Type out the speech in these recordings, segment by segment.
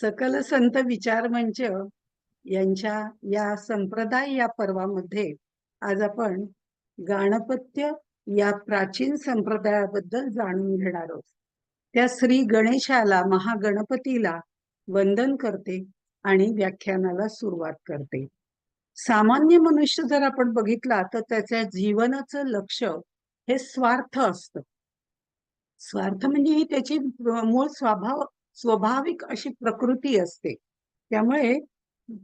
सकल संत विचार मंच यांच्या या संप्रदाय या पर्वामध्ये आज आपण गाणपत्य या प्राचीन संप्रदायाबद्दल जाणून घेणार आहोत. त्या श्री गणेशाला महागणपतीला वंदन करते आणि व्याख्यानाला सुरुवात करते. सामान्य मनुष्य जर आपण बघितला तर त्याच्या जीवनाचं लक्ष हे स्वार्थ असतं. स्वार्थ म्हणजे ही त्याची मूळ स्वाभाविक अशी प्रकृती असते. त्यामुळे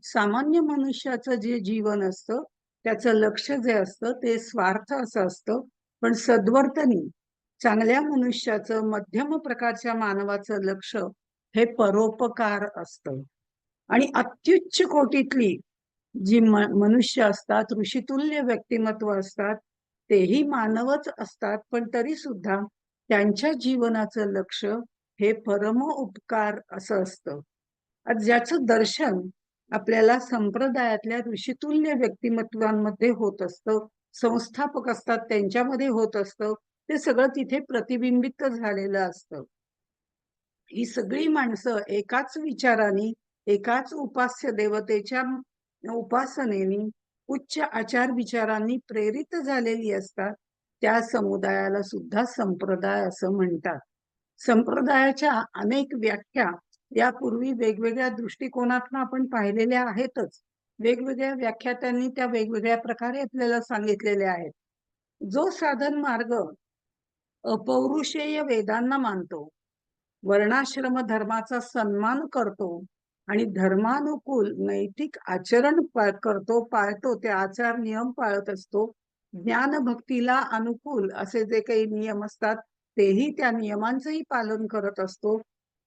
सामान्य मनुष्याचं जे जीवन असतं त्याचं लक्ष जे असतं ते स्वार्थ असं असतं. पण सद्वर्तनी चांगल्या मनुष्याचं, मध्यम प्रकारच्या मानवाचं लक्ष हे परोपकार असतं. आणि अत्युच्च कोटीतली जी मनुष्य असतात, ऋषितुल्य व्यक्तिमत्व असतात, तेही मानवच असतात, पण तरी सुद्धा त्यांच्या जीवनाचं लक्ष हे परम उपकार असं असतं. आज ज्याचं दर्शन आपल्याला संप्रदायातल्या ऋषितुल्य व्यक्तिमत्वांमध्ये होत असतं, संस्थापक असतात त्यांच्यामध्ये होत असतं, ते सगळं तिथे प्रतिबिंबित झालेलं असतं. ही सगळी माणसं एकाच विचाराने, एकाच उपास्य देवतेच्या उपासनेने, उच्च आचार विचारांनी प्रेरित झालेली असतात. त्या समुदायाला सुद्धा संप्रदाय असं म्हणतात. संप्रदायाच्या अनेक व्याख्या यापूर्वी वेगवेगळ्या दृष्टिकोनातून आपण पाहिलेल्या आहेतच. वेगवेगळ्या व्याख्या त्यांनी त्या वेगवेगळ्या प्रकारे आपल्याला सांगितलेल्या आहेत. जो साधन मार्ग अपौरुषेय वेदांना मानतो, वर्णाश्रम धर्माचा सन्मान करतो आणि धर्मानुकूल नैतिक आचरण करतो, पाळतो, ते आचार नियम पाळत असतो, ज्ञान भक्तीला अनुकूल असे जे काही नियम असतात तेही त्या नियमांचंही पालन करत असतो,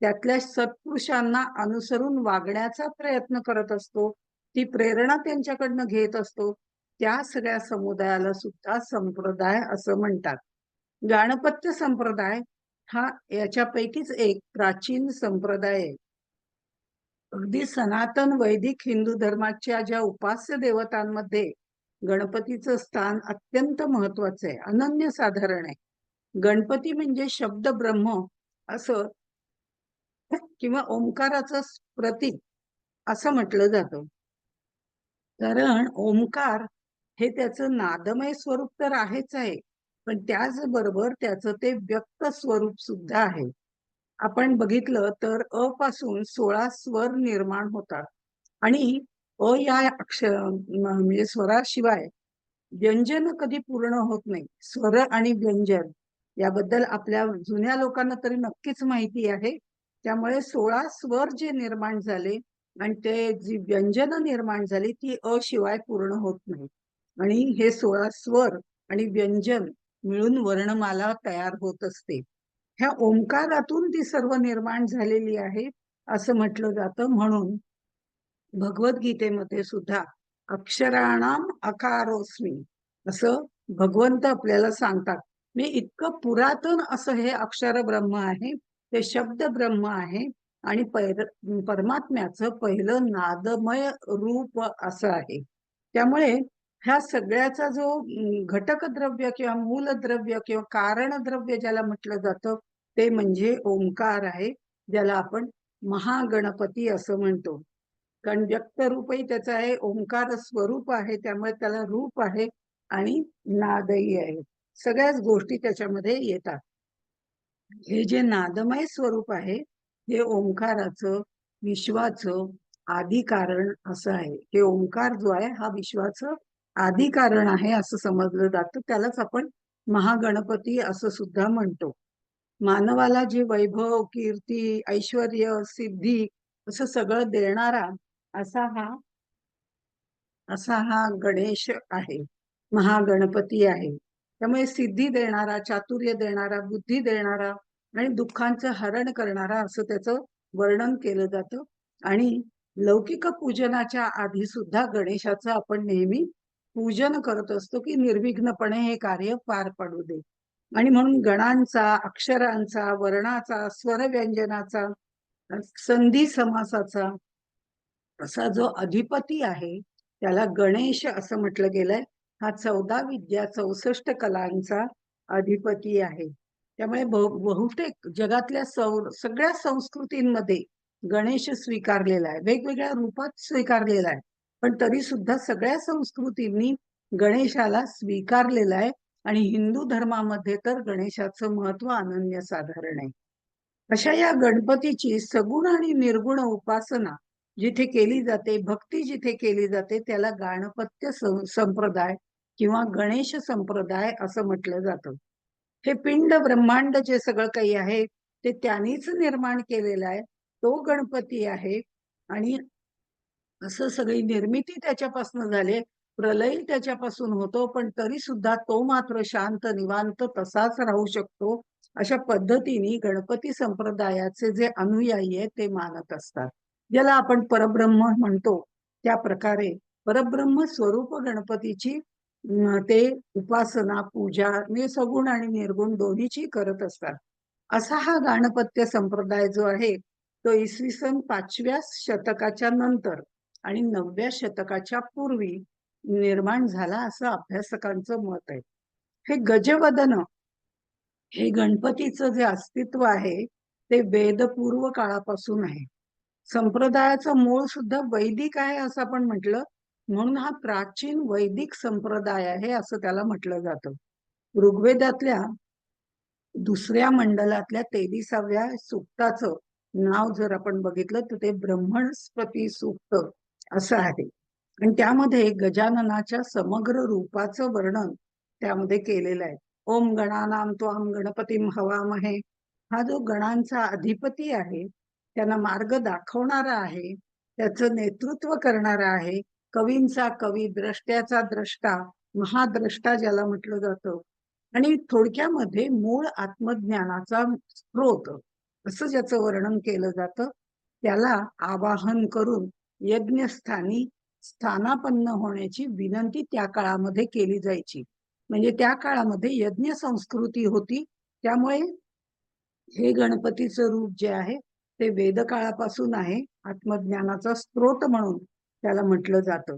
त्यातल्या सत्पुरुषांना अनुसरून वागण्याचा प्रयत्न करत असतो, ती प्रेरणा त्यांच्याकडनं घेत असतो, त्या सगळ्या समुदायाला सुद्धा संप्रदाय असं म्हणतात. गाणपत्य संप्रदाय हा याच्यापैकीच एक प्राचीन संप्रदाय आहे. अगदी सनातन वैदिक हिंदू धर्माच्या ज्या उपास्य देवतांमध्ये गणपतीचं स्थान अत्यंत महत्वाचं आहे, अनन्यसाधारण आहे. गणपती म्हणजे शब्द ब्रह्म असं किंवा ओंकाराचं प्रतीक असं म्हटलं जातं. कारण ओंकार हे त्याचं नादमय स्वरूप तर आहेच आहे, पण त्याचबरोबर त्याचं ते व्यक्त स्वरूप सुद्धा आहे. आपण बघितलं तर अ पासून 16 स्वर निर्माण होतात आणि अ या म्हणजे स्वराशिवाय व्यंजन कधी पूर्ण होत नाही. स्वर आणि व्यंजन याबद्दल आपल्या जुन्या लोकांना तरी नक्कीच माहिती आहे. त्यामुळे 16 स्वर जे निर्माण झाले आणि ते जी व्यंजन निर्माण झाली ती अ शिवाय पूर्ण होत नाही. आणि हे 16 स्वर आणि व्यंजन मिळून वर्णमाला तयार होत असते. ह्या ओंकारातून ती सर्व निर्माण झालेली आहे असं म्हटलं जातं. म्हणून भगवद्गीतेमध्ये सुद्धा अक्षराणाम अकारोस्मी असं भगवंत आपल्याला सांगतात. मी इतकं पुरातन असं हे अक्षर ब्रह्म आहे, ते शब्द ब्रह्म आहे आणि परमात्म्याचं पहिलं नादमय रूप असं आहे. त्यामुळे ह्या सगळ्याचा जो घटक द्रव्य किंवा मूलद्रव्य किंवा कारण द्रव्य ज्याला म्हटलं जातं ते म्हणजे ओंकार आहे, ज्याला आपण महागणपती असं म्हणतो. कारण व्यक्त रूपही त्याचं आहे, ओंकार स्वरूप आहे, त्यामुळे त्याला रूप आहे आणि नादही आहे. सगळ्याच गोष्टी त्याच्यामध्ये येतात. हे जे नादमय स्वरूप आहे हे ओंकाराचं, विश्वाचं आदी कारण असं आहे. हे ओंकार जो आहे हा विश्वाचं आदी कारण आहे असं समजलं जातं. त्यालाच आपण महागणपती असं सुद्धा म्हणतो. मानवाला जे वैभव, कीर्ती, ऐश्वर्य, सिद्धी असं सगळं देणारा असा हा असा हा गणेश आहे, महागणपती आहे. त्यामुळे सिद्धी देणारा, चातुर्य देणारा, बुद्धी देणारा आणि दुःखांचं हरण करणारा असं त्याचं वर्णन केलं जातं. आणि लौकिक पूजनाच्या आधी सुद्धा गणेशाचं आपण नेहमी पूजन करत असतो की निर्विघ्नपणे हे कार्य पार पडू दे. आणि म्हणून गणांचा, अक्षरांचा, वर्णाचा, स्वर व्यंजनाचा, संधी समासाचा असा जो अधिपती आहे त्याला गणेश असं म्हटलं गेलंय. हा 14 विद्या 64 कलांचा अधिपती आहे. त्यामुळे बहुतेक जगातल्या सगळ्या संस्कृतींमध्ये गणेश स्वीकारलेला आहे, वेगवेगळ्या रूपात स्वीकारलेला आहे, पण तरी सुद्धा सगळ्या संस्कृतींनी गणेशाला स्वीकारलेलं आहे. आणि हिंदू धर्मामध्ये तर गणेशाचं महत्व अनन्यसाधारण आहे. अशा या गणपतीची सगुण आणि निर्गुण उपासना जिथे केली जाते, भक्ती जिथे केली जाते, त्याला गाणपत्य संप्रदाय किंवा गणेश संप्रदाय असं म्हटलं जातं. हे पिंड ब्रह्मांड जे सगळं काही आहे ते त्यांनीच निर्माण केलेलं आहे. तो गणपती आहे. आणि असं सगळी निर्मिती त्याच्यापासून झाली, प्रलय त्याच्यापासून होतो, पण तरी सुद्धा तो मात्र शांत निवांत तसाच राहू शकतो. अशा पद्धतीने गणपती संप्रदायाचे जे अनुयायी आहेत ते मानत असतात, ज्याला आपण परब्रह्म म्हणतो. त्या प्रकारे परब्रह्म स्वरूप गणपतीची ते उपासना पूजा म्हणजे सगुण आणि निर्गुण दोन्हीची करत असतात. असा हा गाणपत्य संप्रदाय जो आहे तो इसवी सन 5व्या शतकाच्या नंतर आणि 9व्या शतकाच्या पूर्वी निर्माण झाला असं अभ्यासकांचं मत आहे. हे गजवदन हे गणपतीचं जे अस्तित्व आहे ते वेदपूर्व काळापासून आहे. संप्रदायाचं मूळ सुद्धा वैदिक आहे असं आपण म्हटलं, म्हणून हा प्राचीन वैदिक संप्रदाय आहे असं त्याला म्हटलं जातं. ऋग्वेदातल्या दुसऱ्या मंडलातल्या 23व्या सूक्ताचं नाव जर आपण बघितलं तर ते ब्रह्मणस्पती सूक्त असं आहे. आणि त्यामध्ये गजाननाच्या समग्र रूपाचं वर्णन त्यामध्ये केलेलं आहे. ओम गणानाम त्वाम गणपतीम हवामहे. हा जो गणांचा अधिपती आहे, त्यांना मार्ग दाखवणारा आहे, त्याचं नेतृत्व करणारा आहे, कवींचा कवी, द्रष्ट्याचा द्रष्टा, महाद्रष्टा ज्याला म्हटलं जातं, आणि थोडक्यामध्ये मूळ आत्मज्ञानाचा स्रोत असं ज्याचं वर्णन केलं जातं, त्याला आवाहन करून यज्ञस्थानी स्थानापन्न होण्याची विनंती त्या काळामध्ये केली जायची. म्हणजे त्या काळामध्ये यज्ञ संस्कृती होती. त्यामुळे हे गणपतीचं रूप जे आहे ते वेदकाळापासून आहे, आत्मज्ञानाचा स्रोत म्हणून त्याला म्हटलं जातं.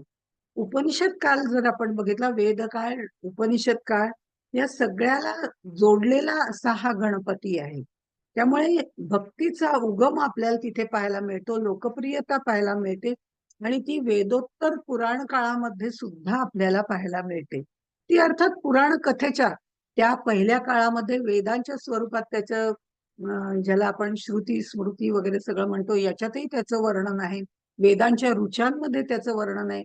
उपनिषद काल जर आपण बघितला, वेदकाळ, उपनिषद काळ, या सगळ्याला जोडलेला असा हा गणपती आहे. त्यामुळे भक्तीचा उगम आपल्याला तिथे पाहायला मिळतो, लोकप्रियता पाहायला मिळते, आणि ती वेदोत्तर पुराण काळामध्ये सुद्धा आपल्याला पाहायला मिळते. ती अर्थात पुराण कथेच्या त्या पहिल्या काळामध्ये वेदांच्या स्वरूपात त्याचं ज्याला आपण श्रुती स्मृती वगैरे सगळं म्हणतो याच्यातही त्याचं वर्णन आहे. वेदांच्या ऋचांमध्ये त्याचं वर्णन आहे,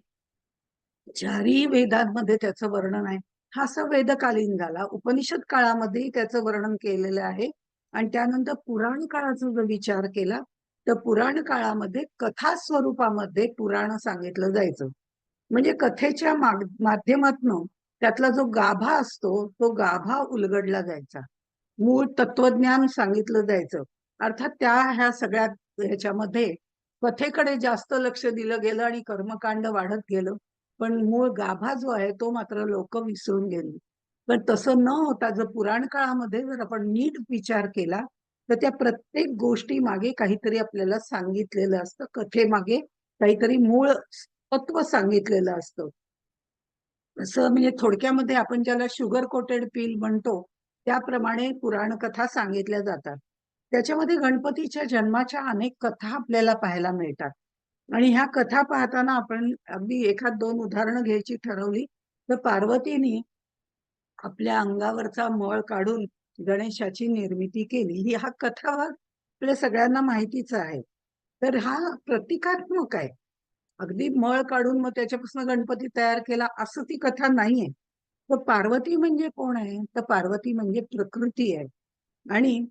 चारही वेदांमध्ये त्याचं वर्णन आहे. हा असा वेदकालीन झाला. उपनिषद काळामध्ये त्याचं वर्णन केलेलं आहे. आणि त्यानंतर पुराण काळाचा जर विचार केला तर पुराण काळामध्ये कथा स्वरूपामध्ये पुराण सांगितलं जायचं. म्हणजे कथेच्या माध्यमातून त्यातला जो गाभा असतो तो गाभा उलगडला जायचा, मूळ तत्वज्ञान सांगितलं जायचं. अर्थात त्या ह्या सगळ्या ह्याच्यामध्ये कथेकडे जास्त लक्ष दिलं गेलं आणि कर्मकांड वाढत गेलं, पण मूळ गाभा जो आहे तो मात्र लोक विसरून गेली. पण तसं न होता जर पुराण काळामध्ये जर आपण नीट विचार केला तर त्या प्रत्येक गोष्टी मागे काहीतरी आपल्याला सांगितलेलं असतं, कथेमागे काहीतरी मूळ तत्व सांगितलेलं असतं. असं म्हणजे थोडक्यामध्ये आपण ज्याला शुगर कोटेड पील म्हणतो त्याप्रमाणे पुराण कथा सांगितल्या जातात. त्याच्यामध्ये गणपतीच्या जन्माच्या अनेक कथा आपल्याला पाहायला मिळतात. आणि ह्या कथा पाहताना आपण अगदी एखाद दोन उदाहरणं घ्यायची ठरवली तर पार्वतीने आपल्या अंगावरचा मळ काढून गणेशाची निर्मिती केली, ही हा कथा आपल्या सगळ्यांना माहितीच आहे. तर हा प्रतिकात्मक आहे. अगदी मळ काढून मग त्याच्यापासून गणपती तयार केला असं ती कथा नाहीये. तर पार्वती म्हणजे कोण आहे, तर पार्वती म्हणजे प्रकृती आहे. आणि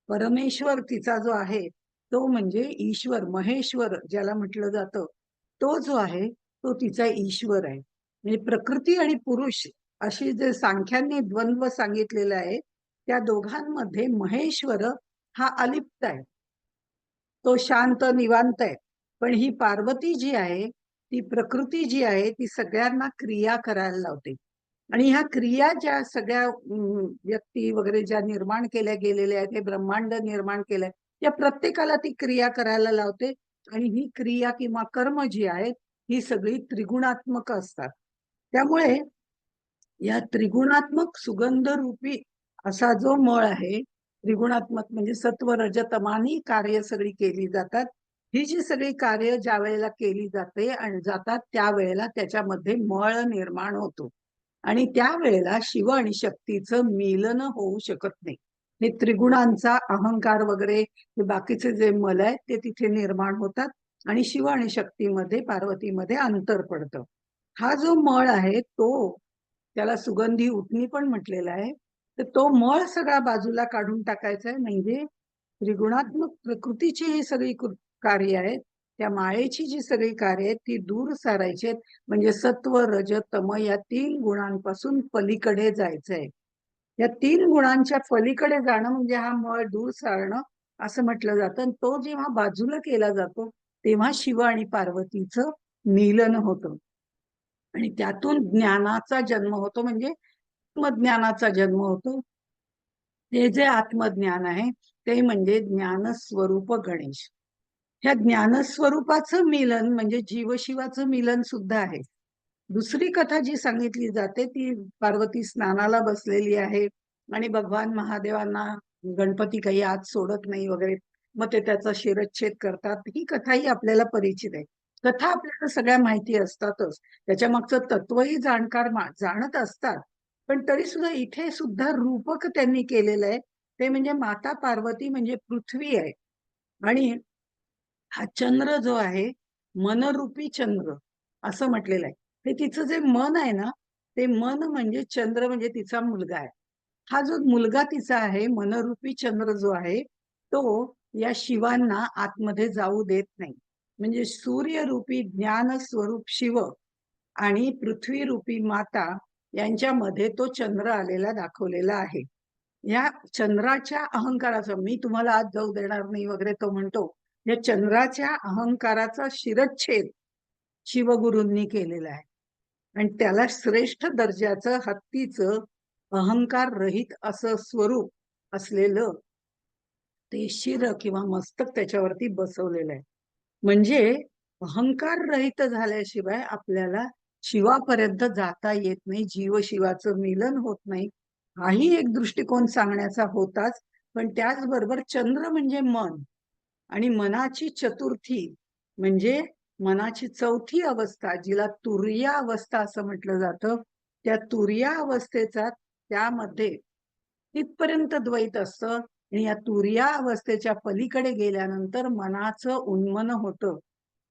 परमेश्वर तिचा जो आहे तो म्हणजे ईश्वर, महेश्वर ज्याला म्हटलं जातं, तो जो आहे तो तिचा ईश्वर आहे. म्हणजे प्रकृती आणि पुरुष अशी जे सांख्यांनी द्वंद्व सांगितलेलं आहे त्या दोघांमध्ये महेश्वर हा अलिप्त आहे, तो शांत निवांत आहे. पण ही पार्वती जी आहे, ती प्रकृती जी आहे ती सगळ्यांना क्रिया करायला लावते. आणि ह्या क्रिया ज्या सगळ्या व्यक्ती वगैरे ज्या निर्माण केल्या गेलेल्या आहेत, हे ब्रह्मांड निर्माण केलंय, त्या प्रत्येकाला ती क्रिया करायला लावते. आणि ही क्रिया किंवा कर्म जी आहेत ही सगळी त्रिगुणात्मक असतात. त्यामुळे या त्रिगुणात्मक सुगंध रूपी असा जो मळ आहे त्रिगुणात्मक म्हणजे सत्व रज तमानी कार्य सगळी केली जातात. ही जी सगळी कार्य ज्या वेळेला केली जाते आणि जातात त्यावेळेला त्याच्यामध्ये मळ निर्माण होतो आणि त्यावेळेला शिव आणि शक्तीचं मिलन होऊ शकत नाही. हे त्रिगुणांचा अहंकार वगैरे हे बाकीचे जे मल आहेत ते तिथे निर्माण होतात आणि शिव आणि शक्तीमध्ये पार्वतीमध्ये अंतर पडतं. हा जो मळ आहे तो, त्याला सुगंधी उटणी पण म्हटलेला आहे. तर तो मळ सगळा बाजूला काढून टाकायचा आहे, म्हणजे त्रिगुणात्मक प्रकृतीची ही सगळी कार्य आहेत, त्या मायेची जी सगळी कार्य आहेत ती दूर सारायची आहेत. म्हणजे सत्व रज तम या 3 गुणांपासून पलीकडे जायचंय. या 3 गुणांच्या पलीकडे जाणं म्हणजे हा मळ दूर सारणं असं म्हटलं जातं. आणि तो जेव्हा बाजूला केला जातो तेव्हा शिव आणि पार्वतीचं मिलन होतं आणि त्यातून ज्ञानाचा जन्म होतो, म्हणजे आत्मज्ञानाचा जन्म होतो. ते जे आत्मज्ञान आहे ते म्हणजे ज्ञानस्वरूप गणेश. ह्या ज्ञानस्वरूपाचं मिलन म्हणजे जीवशिवाचं मिलन सुद्धा आहे. दुसरी कथा जी सांगितली जाते ती पार्वती स्नानाला बसलेली आहे आणि भगवान महादेवांना गणपती काही आत सोडत नाही वगैरे, मग ते त्याचा शिरच्छेद करतात. ही कथाही आपल्याला परिचित आहे. कथा आपल्याला सगळ्या माहिती असतातच, त्याच्या मागचं तत्वही जाणकार जाणत असतात. पण तरी सुद्धा इथे सुद्धा रूपक त्यांनी केलेलं आहे. ते म्हणजे माता पार्वती म्हणजे पृथ्वी आहे आणि हा चंद्र जो आहे मनरूपी चंद्र असं म्हटलेलं आहे. ते तिचं जे मन आहे ना, ते मन म्हणजे चंद्र म्हणजे तिचा मुलगा आहे. हा जो मुलगा तिचा आहे मनरूपी चंद्र जो आहे तो या शिवांना आतमध्ये जाऊ देत नाही. म्हणजे सूर्यरूपी ज्ञान स्वरूप शिव आणि पृथ्वी रूपी माता यांच्यामध्ये तो चंद्र आलेला दाखवलेला आहे. या चंद्राच्या अहंकाराचं मी तुम्हाला आज जाऊ देणार नाही वगैरे तो म्हणतो, या चंद्राच्या अहंकाराचा शिरच्छेद शिवगुरूंनी केलेला आहे आणि त्याला श्रेष्ठ दर्जाचं हत्तीचं अहंकार रहित असं स्वरूप असलेलं ते शिर किंवा मस्तक त्याच्यावरती बसवलेलं आहे. म्हणजे अहंकार रहित झाल्याशिवाय आपल्याला शिवापर्यंत जाता येत नाही, जीव शिवाचं मिलन होत नाही. हाही एक दृष्टिकोन सांगण्याचा होताच. पण त्याचबरोबर चंद्र म्हणजे मन आणि मनाची चतुर्थी म्हणजे मनाची चौथी अवस्था जिला तुर्या अवस्था असं म्हटलं जातं, त्या तुर्या अवस्थेचा त्यामध्ये तिथपर्यंत द्वैत असतं आणि या तुर्या अवस्थेच्या पलीकडे गेल्यानंतर मनाचं उन्मन होतं.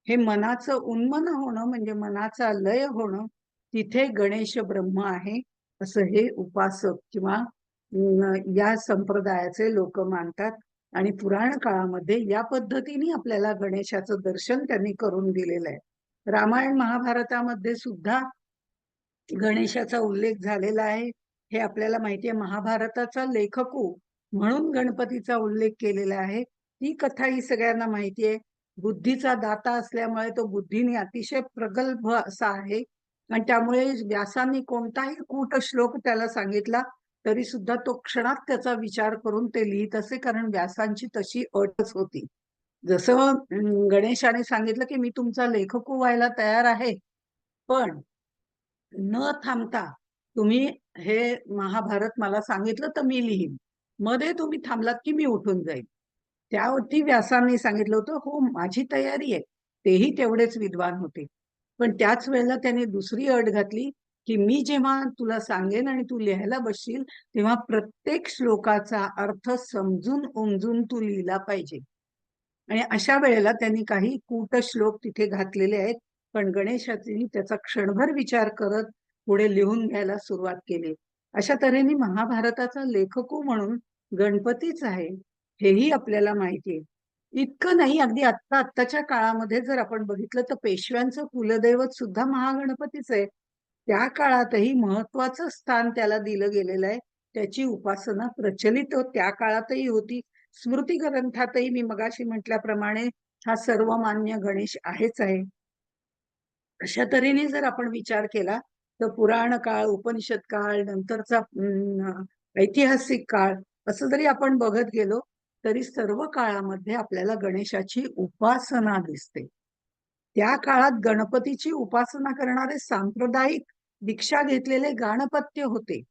हे मनाचं उन्मन होणं म्हणजे मनाचा लय होणं, तिथे गणेश ब्रह्म आहे असं हे उपासक किंवा या संप्रदायाचे लोक मानतात. आणि पुराण काळामध्ये या पद्धतीने आपल्याला गणेशाचं दर्शन त्यांनी करून दिलेलं आहे. रामायण महाभारतामध्ये सुद्धा गणेशाचा उल्लेख झालेला आहे. हे आपल्याला माहिती आहे. महाभारताचा लेखकू म्हणून गणपतीचा उल्लेख केलेला आहे. ती कथा ही सगळ्यांना माहिती आहे. बुद्धीचा दाता असल्यामुळे तो बुद्धीने अतिशय प्रगल्भ असा आहे आणि त्यामुळे व्यासांनी कोणताही कूट श्लोक त्याला सांगितला तरी सुद्धा तो क्षणात त्याचा विचार करून ते लिहित असे, कारण व्यासांची तशी अटच होती. जसं गणेशाने सांगितलं की मी तुमचा लेखकू व्हायला तयार आहे, पण न थांबता तुम्ही हे महाभारत मला सांगितलं तर मी लिहीन, मध्ये तुम्ही थांबलात की मी उठून जाईल. त्यावरती व्यासांनी सांगितलं होतं हो माझी तयारी आहे. तेही तेवढेच विद्वान होते. पण त्याच वेळेला त्याने दुसरी अट घातली की मी जेव्हा तुला सांगेन आणि तू लिहायला बसशील तेव्हा प्रत्येक श्लोकाचा अर्थ समजून उमजून तू लिहिला पाहिजे. आणि अशा वेळेला त्यांनी काही कूट श्लोक तिथे घातलेले आहेत. पण गणेशाची त्याचा क्षणभर विचार करत पुढे लिहून घ्यायला सुरुवात केली. अशा तऱ्हेने महाभारताचा लेखकू म्हणून गणपतीच आहे हेही आपल्याला माहिती आहे. इतकं नाही, अगदी आत्ताच्या काळामध्ये जर आपण बघितलं तर पेशव्यांचं कुलदैवत सुद्धा महागणपतीच आहे. त्या काळातही महत्वाचं स्थान त्याला दिलं गेलेलं आहे. त्याची उपासना प्रचलित त्या काळातही होती. स्मृती ग्रंथातही मी मगाशी म्हटल्याप्रमाणे हा सर्वमान्य गणेश आहेच आहे. अशा तऱ्हेने जर आपण विचार केला तर पुराण काळ, उपनिषद काळ, नंतरचा ऐतिहासिक काळ असं जरी आपण बघत गेलो तरी सर्व काळामध्ये आपल्याला गणेशाची उपासना दिसते. त्या काळात गणपतीची उपासना करणारे सांप्रदायिक दीक्षा घेतलेले गाणपत्य होते.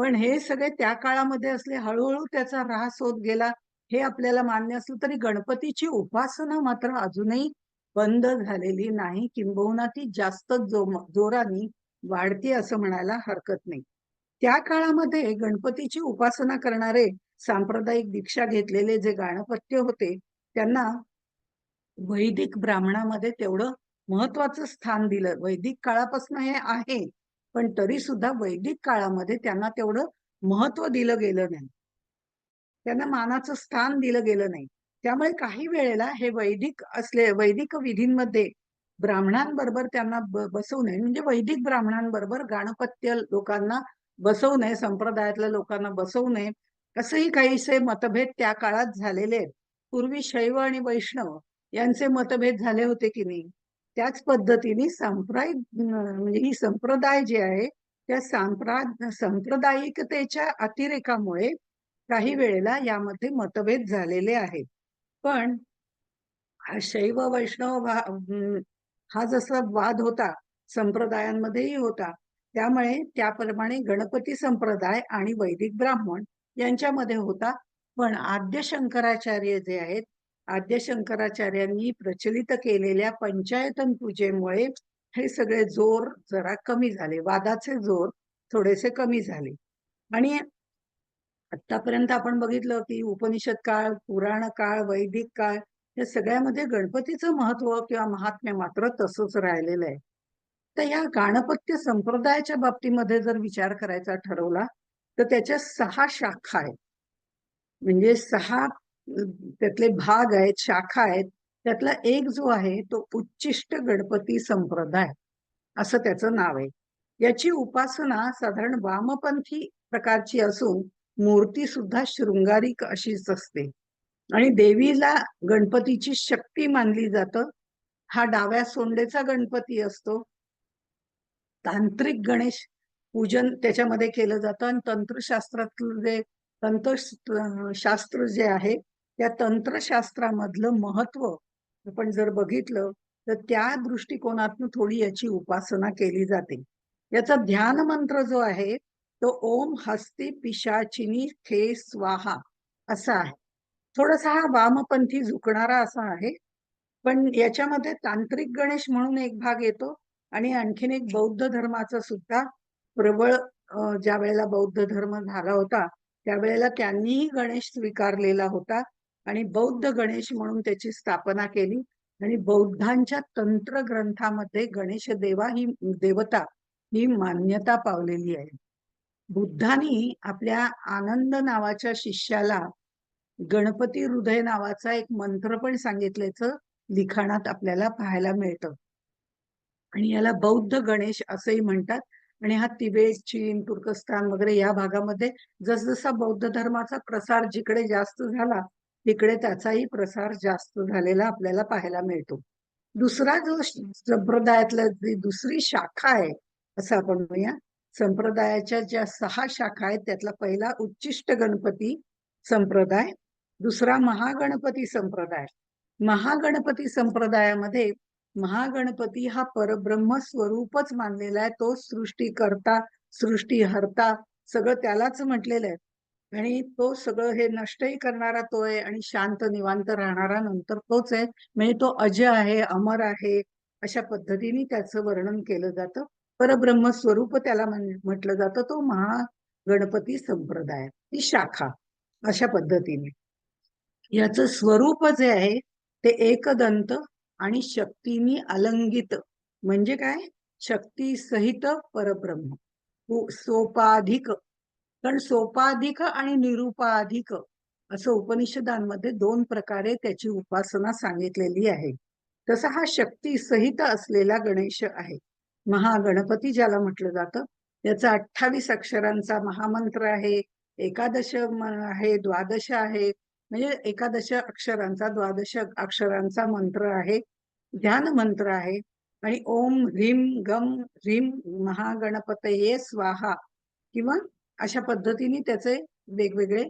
पण हे सगळे त्या काळामध्ये असले, हळूहळू त्याचा ऱ्हास होत गेला हे आपल्याला मान्य असलं तरी गणपतीची उपासना मात्र अजूनही बंद झालेली नाही, किंबहुना ती जास्त जोराने वाढते असं म्हणायला हरकत नाही. त्या काळामध्ये गणपतीची उपासना करणारे सांप्रदायिक दीक्षा घेतलेले जे गाणपत्य होते त्यांना वैदिक ब्राह्मणामध्ये तेवढं महत्वाचं स्थान दिलं. वैदिक काळापासून हे आहे, पण तरी सुद्धा वैदिक काळामध्ये त्यांना तेवढं महत्व दिलं गेलं नाही, त्यांना मानाचं स्थान दिलं गेलं नाही. त्यामुळे काही वेळेला हे वैदिक विधींमध्ये ब्राह्मणांबरोबर त्यांना बसवू नये, म्हणजे वैदिक ब्राह्मणांबरोबर गाणपत्य लोकांना बसवू नये, संप्रदायातल्या लोकांना बसवू नये, असंही काहीसे मतभेद त्या काळात झालेले आहेत. पूर्वी शैव आणि वैष्णव यांचे मतभेद झाले होते की नाही, त्याच पद्धतीने म्हणजे ही संप्रदाय जे आहे त्या सांप्रदायिकतेच्या अतिरेकामुळे काही वेळेला यामध्ये मतभेद झालेले आहेत. पण हा शैव वैष्णव हा जसा वाद होता संप्रदायांमध्येही होता, त्यामुळे त्याप्रमाणे गणपती संप्रदाय आणि वैदिक ब्राह्मण यांच्यामध्ये होता. पण आद्य शंकराचार्य जे आहेत, आद्य शंकराचार्यांनी प्रचलित केलेल्या पंचायतन पूजेमुळे हे सगळे जोर जरा कमी झाले, वादाचे जोर थोडेसे कमी झाले. आणि आतापर्यंत आपण बघितलं की उपनिषद काळ, पुराण काळ, वैदिक काळ या सगळ्यामध्ये गणपतीचं महत्व किंवा महात्म्य मात्र तसंच राहिलेलं आहे. तर या गाणपत्य संप्रदायाच्या बाबतीमध्ये जर विचार करायचा ठरवला तर त्याच्या 6 शाखा आहेत. म्हणजे 6 त्यातले भाग आहेत, शाखा आहेत. त्यातला एक जो आहे तो उच्चिष्ट गणपती संप्रदाय असं त्याचं नाव आहे. याची उपासना साधारण वामपंथी प्रकारची असून मूर्ती सुद्धा शृंगारिक अशीच असते आणि देवीला गणपतीची शक्ती मानली जातं. हा डाव्या सोंडेचा गणपती असतो. तांत्रिक गणेश पूजन त्याच्यामध्ये केलं जातं आणि तंत्रशास्त्रातलं जे तंत्रशास्त्र जे आहे त्या तंत्रशास्त्रामधलं महत्व आपण जर बघितलं तर त्या दृष्टिकोनातून थोडी याची उपासना केली जाते. याचा ध्यान मंत्र जो आहे तो ओम हस्ती पिशाचिनी खे स्वाहा असा आहे. थोडासा हा वामपंथी झुकणारा असा आहे, पण याच्यामध्ये तांत्रिक गणेश म्हणून एक भाग येतो आणि आणखीन एक बौद्ध धर्माचा सुद्धा प्रबळ ज्या वेळेला बौद्ध धर्म झाला होता त्यावेळेला त्यांनीही गणेश स्वीकारलेला होता आणि बौद्ध गणेश म्हणून त्याची स्थापना केली आणि बौद्धांच्या तंत्र ग्रंथामध्ये गणेश देवता ही मान्यता पावलेली आहे. बुद्धांनी आपल्या आनंद नावाच्या शिष्याला गणपती हृदय नावाचा एक मंत्र पण सांगितल्याचं लिखाणात आपल्याला पाहायला मिळतं आणि याला बौद्ध गणेश असंही म्हणतात. आणि हा तिबेट, चीन, तुर्कस्तान वगैरे या भागामध्ये जसजसा बौद्ध धर्माचा प्रसार जिकडे जास्त झाला तिकडे त्याचाही प्रसार जास्त झालेला आपल्याला पाहायला मिळतो. दुसरा जो संप्रदायातला जी दुसरी शाखा आहे असं आपण म्हणूया, संप्रदायाच्या ज्या 6 शाखा आहेत त्यातला पहिला उच्चिष्ट गणपती संप्रदाय, दुसरा महागणपती संप्रदाय. महागणपती संप्रदायामध्ये महागणपती हा परब्रह्म स्वरूपच मानलेला आहे. तो सृष्टीकर्ता, सृष्टीहर्ता सगळं त्यालाच म्हटलेलं आहे आणि तो सगळं हे नष्टही करणारा तो आहे आणि शांत निवांत राहणारा नंतर तोच आहे. म्हणजे तो अजय आहे, अमर आहे अशा पद्धतीने त्याचं वर्णन केलं जातं. परब्रह्म स्वरूप त्याला म्हटलं जातं. तो महागणपती संप्रदाय, ती शाखा अशा पद्धतीने. याचं स्वरूप जे आहे ते एकदंत आणि शक्तीनी अलंगित, म्हणजे काय, शक्ती सहित परब्रह्म, सोपाधिक. कारण सोपाधिक आणि निरुपाधिक असं उपनिषदांमध्ये 2 प्रकारे त्याची उपासना सांगितलेली आहे. तसा हा शक्ती सहित असलेला गणेश आहे. महागणपती ज्याला म्हटलं जातं. याचा 28 अक्षरांचा महामंत्र आहे, एकादश आहे, द्वादश आहे, म्हणजे एकादश अक्षरांचा 12 अक्षरांचा मंत्र आहे, ध्यान मंत्र आहे आणि ओम ह्रीम गम ह्रीम महागणपतये स्वाहा किंवा अशा पद्धतीने त्याचे वेगवेगळे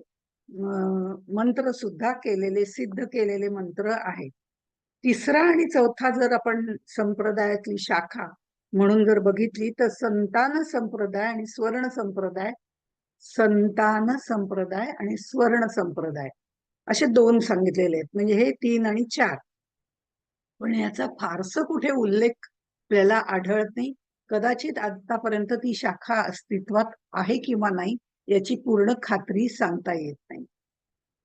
मंत्र सुद्धा केलेले, सिद्ध केलेले मंत्र आहेत. तिसरा आणि चौथा जर आपण संप्रदायातली शाखा म्हणून जर बघितली तर संतान संप्रदाय आणि स्वर्ण संप्रदाय. संतान संप्रदाय आणि स्वर्ण संप्रदाय असे दोन सांगितलेले आहेत. म्हणजे हे 3 आणि 4. पण याचा फारसं कुठे उल्लेख आपल्याला आढळत नाही. कदाचित आतापर्यंत ती शाखा अस्तित्वात आहे किंवा नाही याची पूर्ण खात्री सांगता येत नाही.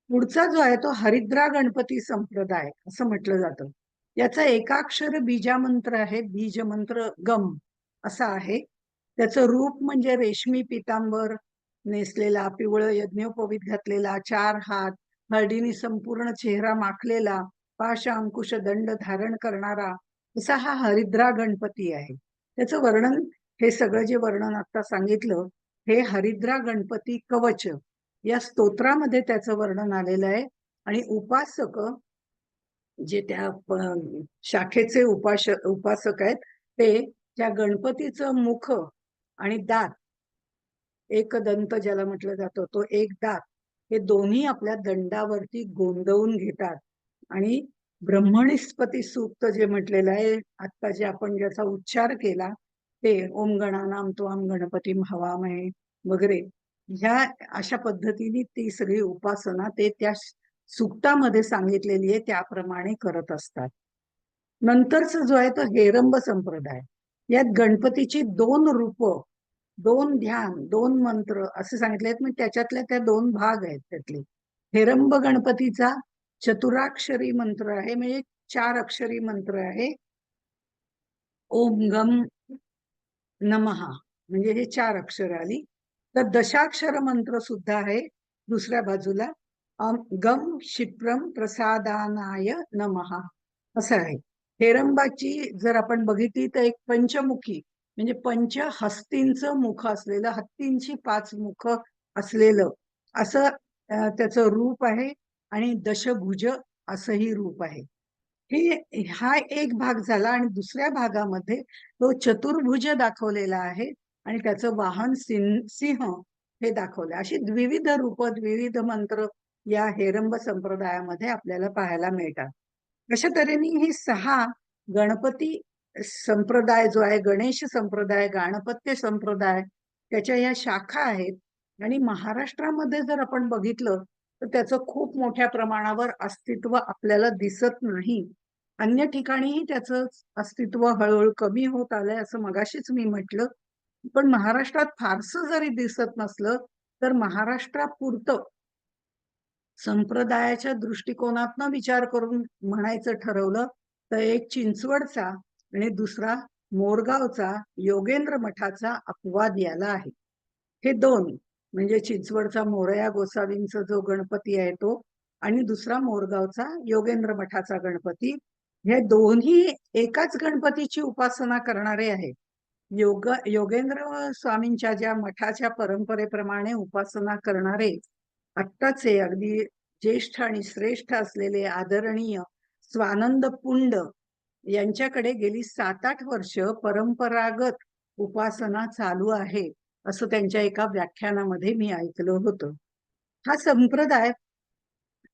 पुढचा जो आहे तो हरिद्रा गणपती संप्रदाय असं म्हटलं जातं. याचा एकाक्षर बीजामंत्र आहे. बीजमंत्र गम असा आहे. त्याचं रूप म्हणजे रेशमी पितांबर नेसलेला, पिवळं यज्ञोपवीत घातलेला, 4 हात, हळदीने संपूर्ण चेहरा माखलेला, पाश अंकुश दंड धारण करणारा असा हा हरिद्रा गणपती आहे. त्याचं वर्णन, हे सगळं जे वर्णन आता सांगितलं, हे हरिद्रा गणपती कवच या स्तोत्रामध्ये त्याचं वर्णन आलेलं आहे. आणि उपासक जे त्या शाखेचे उपासक आहेत ते त्या गणपतीचं मुख आणि दात, एक दंत ज्याला म्हटलं जातं, तो एक दात, हे दोन्ही आपल्या दंडावरती गोंदवून घेतात. आणि ब्रह्मणिस्पती सूक्त जे म्हटलेलं आहे आता, जे आपण ज्याचा उच्चार केला, ते ओम गणानाम त्वाम गणपती हवामहे वगैरे, ह्या अशा पद्धतीने ती सगळी उपासना ते त्या सूक्तामध्ये सांगितलेली आहे त्याप्रमाणे करत असतात. नंतरचा जो आहे तो हेरंब संप्रदाय. यात गणपतीची 2 रूप, 2 ध्यान, 2 मंत्र असे सांगितले आहेत. म्हणजे त्याच्यातल्या त्या 2 भाग आहेत त्यातले. हेरंब गणपतीचा चतुराक्षरी मंत्र आहे, म्हणजे 4 अक्षरी मंत्र आहे. ओम गम नमः, म्हणजे हे 4 अक्षर आली. तर दशाक्षर मंत्र सुद्धा आहे दुसऱ्या बाजूला. गम क्षिप्रम प्रसादानाय नमः असं आहे. हेरंबाची जर आपण बघितली तर एक पंचमुखी, म्हणजे पंच हस्तींचं मुख असलेलं, हत्तींची 5 मुख असलेलं असं त्याचं रूप आहे. आणि दशभुज असंही रूप आहे. हा एक भाग झाला. आणि दुसऱ्या भागामध्ये तो चतुर्भुज दाखवलेला आहे आणि त्याचं वाहन सिंह हे दाखवलं. अशी द्विविध रूप, द्विविध मंत्र या हेरंब संप्रदायामध्ये आपल्याला पाहायला मिळतात. अशा तऱ्हेने ही 6 गणपती संप्रदाय जो आहे, गणेश संप्रदाय, गणपत्य संप्रदाय, त्याच्या या शाखा आहेत. आणि महाराष्ट्रामध्ये जर आपण बघितलं तर त्याचं खूप मोठ्या प्रमाणावर अस्तित्व आपल्याला दिसत नाही. अन्य ठिकाणीही त्याचं अस्तित्व हळूहळू कमी होत आलंय असं मगाशीच मी म्हटलं. पण महाराष्ट्रात फारसं जरी दिसत नसलं तर महाराष्ट्रापुरतं संप्रदायाच्या दृष्टिकोनातनं विचार करून म्हणायचं ठरवलं तर एक चिंचवडचा आणि दुसरा मोरगावचा योगेंद्र मठाचा अपवाद याला आहे. हे 2, म्हणजे चिंचवडचा मोरया गोसावींचा जो गणपती आहे तो, आणि दुसरा मोरगावचा योगेंद्र मठाचा गणपती, हे दोन्ही एकाच गणपतीची उपासना करणारे आहेत. योगेंद्र स्वामींच्या ज्या मठाच्या परंपरेप्रमाणे उपासना करणारे आत्ताचे अगदी ज्येष्ठ आणि श्रेष्ठ असलेले आदरणीय स्वानंद पुंड यांच्याकडे गेली 7-8 वर्ष परंपरागत उपासना चालू आहे असं त्यांच्या एका व्याख्यानामध्ये मी ऐकलं होतं. हा संप्रदाय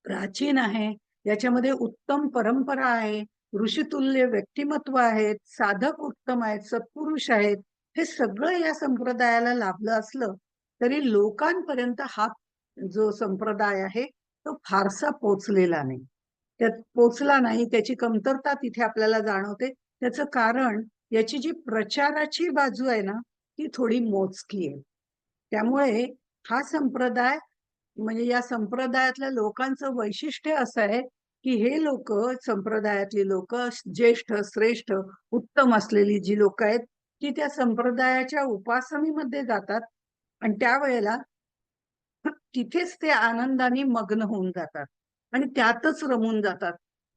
प्राचीन आहे. याच्यामध्ये उत्तम परंपरा आहे, ऋषितुल्य व्यक्तिमत्व आहेत, साधक उत्तम आहेत, सत्पुरुष आहेत. हे सगळं या संप्रदायाला लाभलं असलं तरी लोकांपर्यंत हा जो संप्रदाय आहे तो फारसा पोचलेला नाही. त्यात पोचला नाही, त्याची कमतरता तिथे आपल्याला जाणवते. त्याचं कारण, याची जी प्रचाराची बाजू आहे ना ती थोडी मोजकी आहे. त्यामुळे हा संप्रदाय, म्हणजे या संप्रदायातल्या लोकांचं वैशिष्ट्य असं आहे की हे लोक, संप्रदायातली लोक, ज्येष्ठ श्रेष्ठ उत्तम असलेली जी लोक आहेत, ती त्या संप्रदायाच्या उपासनेमध्ये जातात आणि त्यावेळेला तिथेच ते आनंदाने मग्न होऊन जातात आणि त्यातच रमून जातात.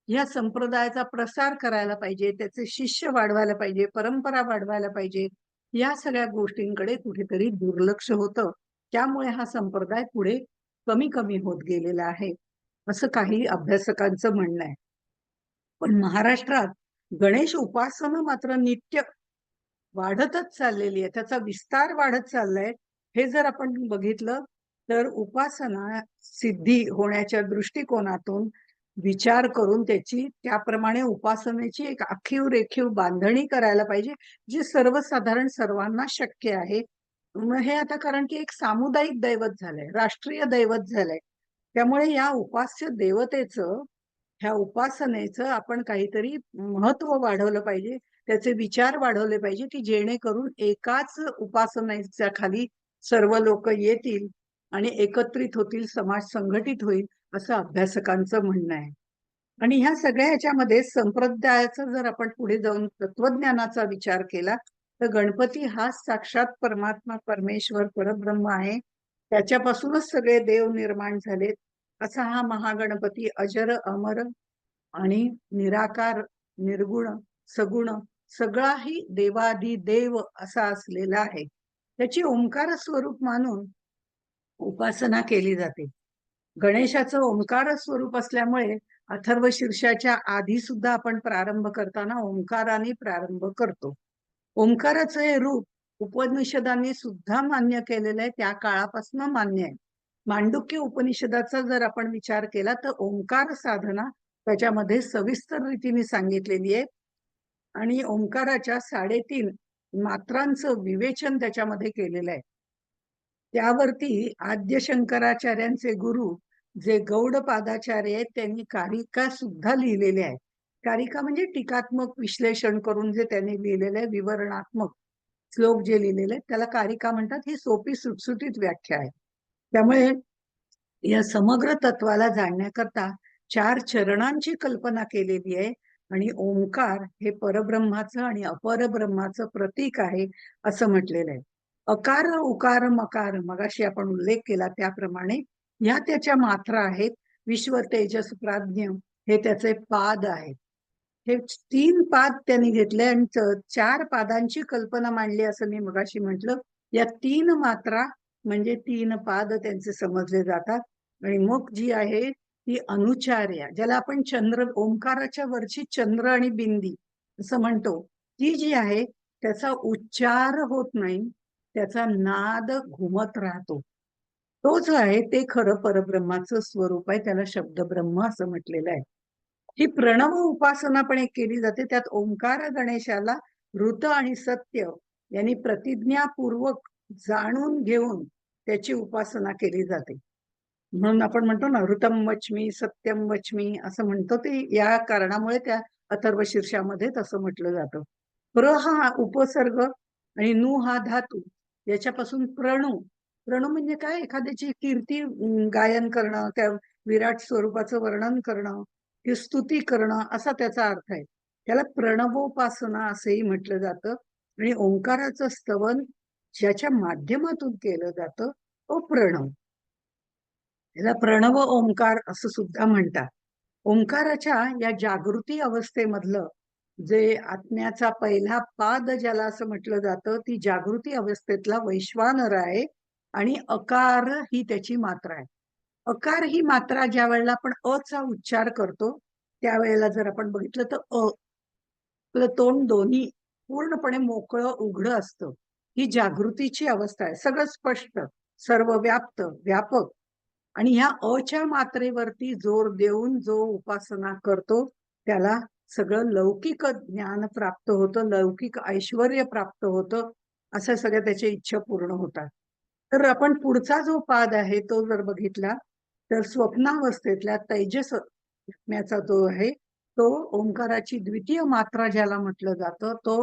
या संप्रदायाचा प्रसार करायला पाहिजे, त्याचे शिष्य वाढवायला पाहिजे, परंपरा वाढवायला पाहिजे, या सगळ्या गोष्टींकडे कुठेतरी दुर्लक्ष होतं. त्यामुळे हा संप्रदाय पुढे कमी कमी होत गेलेला आहे असं काही अभ्यासकांचं म्हणणं आहे. पण महाराष्ट्रात गणेश उपासना मात्र नित्य वाढतच चाललेली आहे, त्याचा विस्तार वाढत चाललाय. हे जर आपण बघितलं तर उपासना सिद्धी होण्याच्या दृष्टिकोनातून विचार करून त्याची त्याप्रमाणे उपासनेची एक आखीव रेखीव बांधणी करायला पाहिजे, जी सर्वसाधारण सर्वांना शक्य आहे. मग हे आता कारण की एक सामुदायिक दैवत झालंय, राष्ट्रीय दैवत झालंय. त्यामुळे या उपास्य देवतेचं, ह्या उपासनेचं आपण काहीतरी महत्व वाढवलं पाहिजे, त्याचे विचार वाढवले पाहिजे, की जेणेकरून एकाच उपासनेच्या खाली सर्व लोक येतील आणि एकत्रित होतील, समाज संघटित होईल, असं अभ्यासकांचं म्हणणं आहे. आणि ह्या सगळ्या ह्याच्यामध्ये संप्रदायाचा जर आपण पुढे जाऊन तत्वज्ञानाचा विचार केला, तर गणपती हा साक्षात परमात्मा, परमेश्वर, परब्रह्म आहे. त्याच्यापासूनच सगळे देव निर्माण झालेत. असा हा महागणपती अजर अमर आणि निराकार, निर्गुण, सगुण, सगळाही देवाधी देव असा असलेला आहे. त्याची ओंकार स्वरूप मानून उपासना केली जाते. गणेशाचं ओंकार स्वरूप असल्यामुळे अथर्व शीर्षाच्या आधी सुद्धा आपण प्रारंभ करताना ओंकाराने प्रारंभ करतो. ओंकाराचं हे रूप उपनिषदांनी सुद्धा मान्य केलेलं आहे, त्या काळापासून मान्य आहे. मांडुक्य उपनिषदाचा जर आपण विचार केला तर ओंकार साधना त्याच्यामध्ये सविस्तर रीतीने सांगितलेली आहे आणि ओंकाराच्या 3.5 मात्रांचं विवेचन त्याच्यामध्ये केलेलं आहे. त्यावरती आद्य शंकराचार्यांचे गुरु जे गौडपादाचार्य आहेत त्यांनी कारिका सुद्धा लिहिलेले आहे. कारिका म्हणजे टीकात्मक विश्लेषण करून जे त्यांनी लिहिलेले आहे, विवरणात्मक श्लोक जे लिहिलेले आहेत त्याला कारिका म्हणतात. ही सोपी सुटसुटीत व्याख्या आहे. त्यामुळे या समग्र तत्वाला जाणण्याकरता 4 चरणांची कल्पना केलेली आहे आणि ओंकार हे परब्रह्माचं आणि अपरब्रह्माचं प्रतीक आहे असं म्हटलेलं आहे. अकार, उकार, मकार मगाशी आपण उल्लेख केला त्याप्रमाणे या त्याच्या मात्रा आहेत. विश्व, तेजस, प्राज्ञ हे त्याचे पाद आहेत. हे 3 पाद त्यांनी घेतले आणि 4 पादांची कल्पना मांडली असं मी मगाशी म्हटलं. या 3 मात्रा म्हणजे 3 पाद त्यांचे समजले जातात. आणि मग जी आहे ती अनुचार्या, ज्याला आपण चंद्र, ओंकाराच्या वरची चंद्र आणि बिंदी असं म्हणतो, ती जी आहे त्याचा उच्चार होत नाही, त्याचा नाद घुमत राहतो. तो जो आहे ते खरं परब्रह्माचं स्वरूप आहे, त्याला शब्द ब्रह्म असं म्हटलेलं आहे. ही प्रणव उपासना पण एक केली जाते. त्यात ओंकार गणेशाला ऋत आणि सत्य यांनी प्रतिज्ञापूर्वक जाणून घेऊन त्याची उपासना केली जाते. म्हणून आपण म्हणतो ना, ऋतम वच्मी सत्यम वच्मी असं म्हणतो. ते या कारणामुळे त्या अथर्व शीर्षामध्ये तसं म्हटलं जातं. प्र हा उपसर्ग आणि नु हा धातू, याच्यापासून प्रणू. प्रणू म्हणजे काय? एखाद्याची कीर्ती गायन करणं, त्या विराट स्वरूपाचं वर्णन करणं, ती स्तुती करणं असा त्याचा अर्थ आहे. त्याला प्रणवोपासना असंही म्हटलं जातं. आणि ओंकाराचं स्तवन ज्याच्या माध्यमातून केलं जातं तो प्रणव. त्याला प्रणव ओंकार असं सुद्धा म्हणतात. ओंकाराच्या या जागृती अवस्थेमधलं जे आत्म्याचा पहिला पाद ज्याला असं म्हटलं जातं, ती जागृती अवस्थेतला वैश्वानर आहे आणि अकार ही त्याची मात्रा आहे. अकार ही मात्रा ज्या वेळेला आपण अ चा उच्चार करतो त्यावेळेला जर आपण बघितलं तर आपलं तोंड दोन्ही पूर्णपणे मोकळं उघडं असतं. ही जागृतीची अवस्था आहे. सगळं स्पष्ट, सर्व व्याप्त, व्यापक. आणि ह्या अच्या मात्रेवरती जोर देऊन जो उपासना करतो त्याला सगळं लौकिक ज्ञान प्राप्त होतं, लौकिक ऐश्वर्य प्राप्त होतं, असं सगळ्या त्याच्या इच्छा पूर्ण होतात. तर आपण पुढचा जो पाद आहे तो जर बघितला तर स्वप्नावस्थेतल्या तेजस आत्म्याचा जो आहे तो ओंकाराची द्वितीय मात्रा ज्याला म्हटलं जातं तो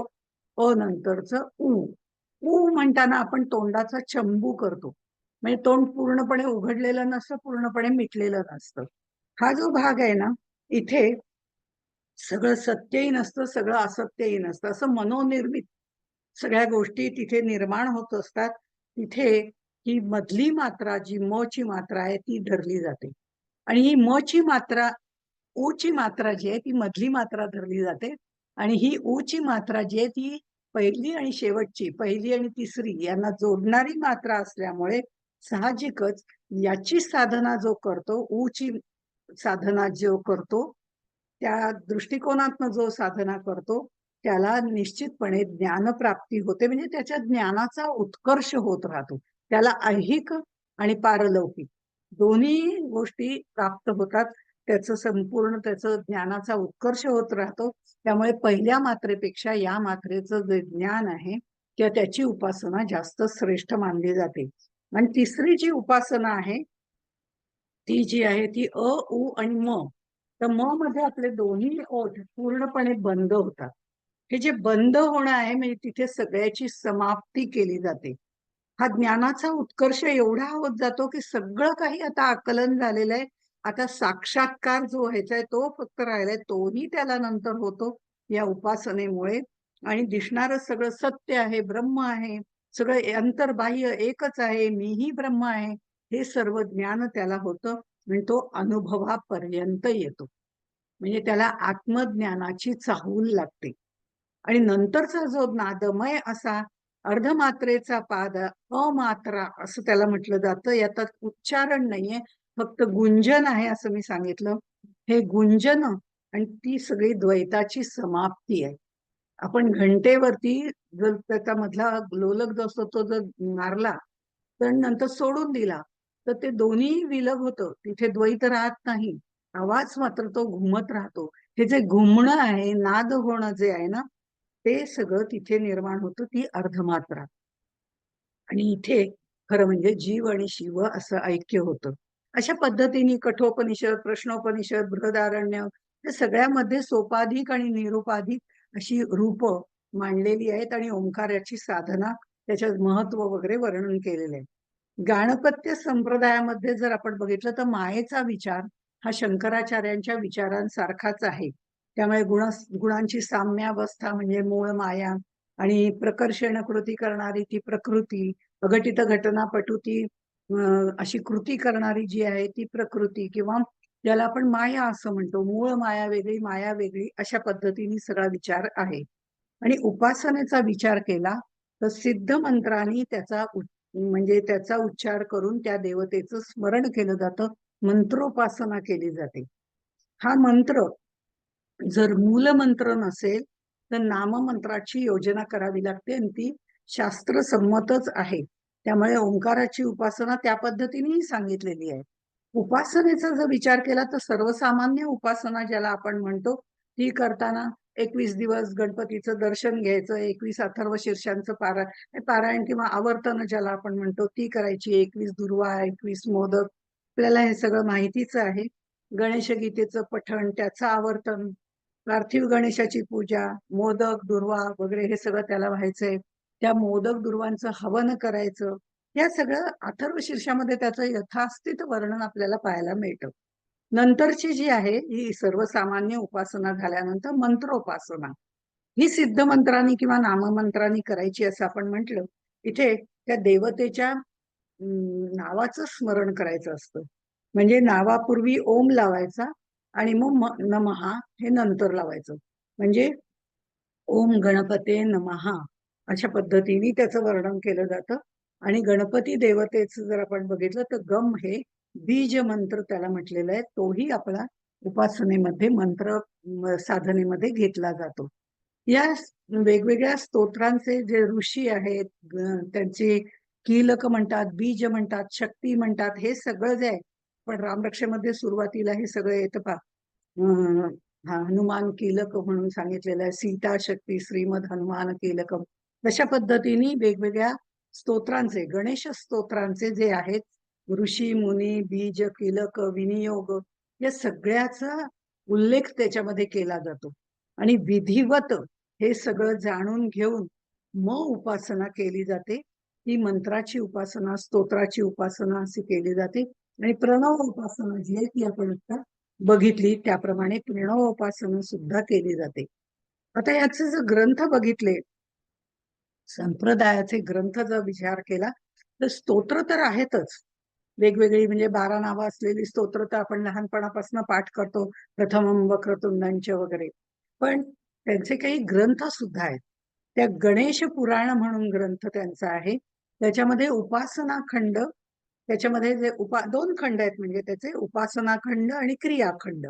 अ नंतरच उ. उ म्हणताना आपण तोंडाचा चंबू करतो, म्हणजे तोंड पूर्णपणे उघडलेलं नसतं, पूर्णपणे मिटलेलं नसतं. हा जो भाग आहे ना, इथे सगळं सत्यही नसतं, सगळं असत्यही नसतं, असं मनोनिर्मित सगळ्या गोष्टी तिथे निर्माण होत असतात. तिथे ही मधली मात्रा जी म ची मात्रा आहे ती धरली जाते. आणि ही म ची मात्रा, ऊ ची मात्रा जी आहे ती मधली मात्रा धरली जाते. आणि ही ऊ ची मात्रा जी आहे ती पहिली आणि शेवटची, पहिली आणि तिसरी यांना जोडणारी मात्रा असल्यामुळे साहजिकच याची साधना जो करतो, ऊ ची साधना जो करतो, त्या दृष्टिकोनातनं जो साधना करतो त्याला निश्चितपणे ज्ञानप्राप्ती होते. म्हणजे त्याच्या ज्ञानाचा उत्कर्ष होत राहतो. त्याला ऐहिक आणि पारलौकिक दोन्ही गोष्टी प्राप्त होतात. त्याचं संपूर्ण त्याचं ज्ञानाचा उत्कर्ष होत राहतो. त्यामुळे पहिल्या मात्रेपेक्षा या मात्रेचं जे ज्ञान आहे किंवा त्याची उपासना जास्त श्रेष्ठ मानली जाते. आणि तिसरी जी उपासना आहे ती जी आहे ती अ, उ आणि म. तर म मध्ये आपले दोन्ही ओठ पूर्णपणे बंद होतात. हे जे बंद होणं आहे म्हणजे तिथे सगळ्याची समाप्ती केली जाते. हा ज्ञानाचा उत्कर्ष एवढा होत जातो की सगळं काही आता आकलन झालेलं आहे. आता साक्षात्कार जो व्हायचा आहे तो फक्त राहिलाय, तोही त्याला नंतर होतो या उपासनेमुळे. आणि दिसणारं सगळं सत्य आहे, ब्रह्म आहे, सगळं अंतर्बाह्य एकच आहे, मीही ब्रह्म आहे, हे सर्व ज्ञान त्याला होतं. आणि तो अनुभवापर्यंत येतो. म्हणजे त्याला आत्मज्ञानाची चाहूल लागते. आणि नंतरचा जो नादमय असा अर्धमात्रेचा पाद अमात्रा असं त्याला म्हटलं जातं. यात उच्चारण नाहीये, फक्त गुंजन आहे असं मी सांगितलं. हे गुंजन आणि ती सगळी द्वैताची समाप्ती आहे. आपण घंटेवरती जर त्याचा मधला लोलक जो असतो तो जर मारला तर नंतर सोडून दिला तर ते दोन्ही विलग होतं, तिथे द्वैत राहत नाही. आवाज मात्र तो घुमत राहतो. हे जे घुमणं आहे, नाद होणं जे आहे ना, ते सगळं तिथे निर्माण होतं, ती अर्धमात्रा. आणि इथे खरं म्हणजे जीव आणि शिव असं ऐक्य होतं. अशा पद्धतीने कठोपनिषद, प्रश्नोपनिषद, बृहदारण्य या सगळ्यामध्ये सोपाधिक आणि निरुपाधिक अशी रूप मांडलेली आहेत आणि ओंकाराची साधना, त्याच्यात महत्व वगैरे वर्णन केलेलं आहे. गाणपत्य संप्रदायामध्ये जर आपण बघितलं तर मायेचा विचार हा शंकराचार्यांच्या विचारांसारखाच आहे. त्यामुळे गुणांची साम्यावस्था म्हणजे मूळ माया आणि प्रकर्षण कृती करणारी ती प्रकृती, अघटित घटना पटुती अशी कृती करणारी जी आहे ती प्रकृती, किंवा ज्याला आपण माया असं म्हणतो, मूळ माया वेगळी माया वेगळी, अशा पद्धतीने सगळा विचार आहे. आणि उपासनेचा विचार केला तर सिद्ध मंत्रांनी म्हणजे त्याचा उच्चार करून त्या देवतेचं स्मरण केलं जातं, मंत्रोपासना केली जाते. हा मंत्र जर मूल मंत्र नसेल तर नाममंत्राची योजना करावी लागते आणि ती शास्त्रसंमतच आहे. त्यामुळे ओंकाराची उपासना त्या पद्धतीनेही सांगितलेली आहे. उपासनेचा जर विचार केला तर सर्वसामान्य उपासना ज्याला आपण म्हणतो ती करताना 21 दिवस गणपतीचं दर्शन घ्यायचं, 21 अथर्व शीर्षांचं पारायण किंवा आवर्तन ज्याला आपण म्हणतो ती करायची, 21 दुर्वा, 21 मोदक, आपल्याला हे सगळं माहितीच आहे. गणेश गीतेचं पठण, त्याचं आवर्तन, पार्थिव गणेशाची पूजा, मोदक दुर्वा वगैरे हे सगळं त्याला व्हायचंय. त्या मोदक दुर्वांचं हवन करायचं. या सगळं अथर्व शीर्षामध्ये त्याचं यथास्थित वर्णन आपल्याला पाहायला मिळतं. नंतरची जी आहे ही सर्वसामान्य उपासना झाल्यानंतर मंत्रोपासना, ही सिद्ध मंत्रांनी किंवा नाममंत्रांनी करायची असं आपण म्हटलं. इथे त्या देवतेच्या नावाचं स्मरण करायचं असतं. म्हणजे नावापूर्वी ओम लावायचा आणि मग नमहा हे नंतर लावायचं. म्हणजे ओम गणपते नमहा अशा पद्धतीने त्याचं वर्णन केलं जातं. आणि गणपती देवतेचं जर आपण बघितलं तर गम हे बीज मंत्र त्याला म्हटलेलं आहे, तोही आपला उपासनेमध्ये मंत्र साधनेमध्ये घेतला जातो. या वेगवेगळ्या स्तोत्रांचे जे ऋषी आहेत, त्यांचे कीलक म्हणतात, बीज म्हणतात, शक्ती म्हणतात, हे सगळं जे आहे पण रामरक्षेमध्ये सुरुवातीला हे सगळं येतं पा हनुमान कीलक म्हणून सांगितलेलं आहे, सीता शक्ती श्रीमद हनुमान कीलकम. तशा पद्धतीने वेगवेगळ्या स्तोत्रांचे, गणेश स्तोत्रांचे जे आहेत ऋषी मुनी बीज कीलक विनियोग, या सगळ्याचा उल्लेख त्याच्यामध्ये केला जातो. आणि विधिवत हे सगळं जाणून घेऊन मग उपासना केली जाते. ही मंत्राची उपासना, स्तोत्राची उपासना अशी केली जाते. आणि प्रणव उपासना जी आहे ती आपण आता बघितली, त्याप्रमाणे प्रणव उपासना सुद्धा केली जाते. आता याचे जर ग्रंथ बघितले, संप्रदायाचे ग्रंथ जर विचार केला तर स्तोत्र तर आहेतच वेगवेगळी, म्हणजे 12 नावं असलेली स्तोत्र तर आपण लहानपणापासून पाठ करतो, प्रथमं वक्रतुंडांच वगैरे. पण त्यांचे काही ग्रंथ सुद्धा आहेत. त्या गणेश पुराण म्हणून ग्रंथ त्यांचा आहे. त्याच्यामध्ये उपासना खंड, त्याच्यामध्ये जे दोन खंड आहेत, म्हणजे त्याचे उपासना खंड आणि क्रियाखंड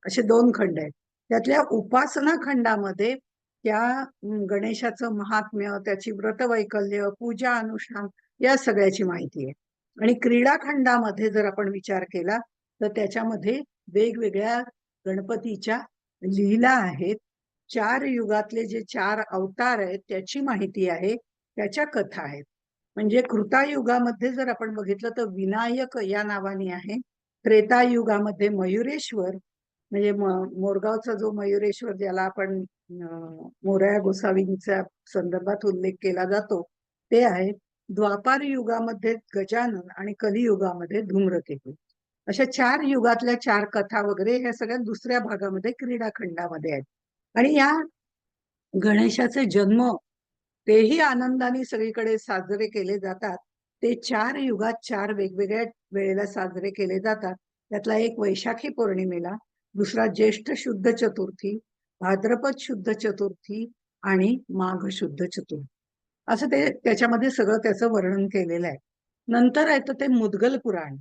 असे दोन खंड आहेत. त्यातल्या उपासना खंडामध्ये त्या गणेशाचं महात्म्य, त्याची व्रतवैकल्य, पूजा अनुष्ठान या सगळ्याची माहिती आहे. आणि क्रीडा खंडामध्ये जर आपण विचार केला तर त्याच्यामध्ये वेगवेगळ्या गणपतीच्या लीला आहेत. 4 युगातले जे 4 अवतार आहेत त्याची माहिती आहे. त्याच्या कथा आहेत. म्हणजे कृतायुगामध्ये जर आपण बघितलं तर विनायक या नावाने आहे. त्रेतायुगामध्ये मयुरेश्वर, म्हणजे मोरगावचा जो मयुरेश्वर ज्याला आपण मोरया गोसावींच्या संदर्भात उल्लेख केला जातो ते आहे. द्वापार युगामध्ये गजानन आणि कलियुगामध्ये धूम्रकेतू, अशा 4 युगातल्या 4 कथा वगैरे ह्या सगळ्या दुसऱ्या भागामध्ये क्रीडाखंडामध्ये आहेत. आणि या गणेशाचे जन्म तेही आनंदाने सगळीकडे साजरे केले जातात. ते 4 युगात 4 वेगवेगळ्या वेळेला साजरे केले जातात. त्यातला एक वैशाखी पौर्णिमेला, दुसरा ज्येष्ठ शुद्ध चतुर्थी, भाद्रपद शुद्ध चतुर्थी आणि माघ शुद्ध चतुर्थी, असं ते त्याच्यामध्ये सगळं त्याचं वर्णन केलेलं आहे. नंतर आहे तर ते मुद्गल पुराण.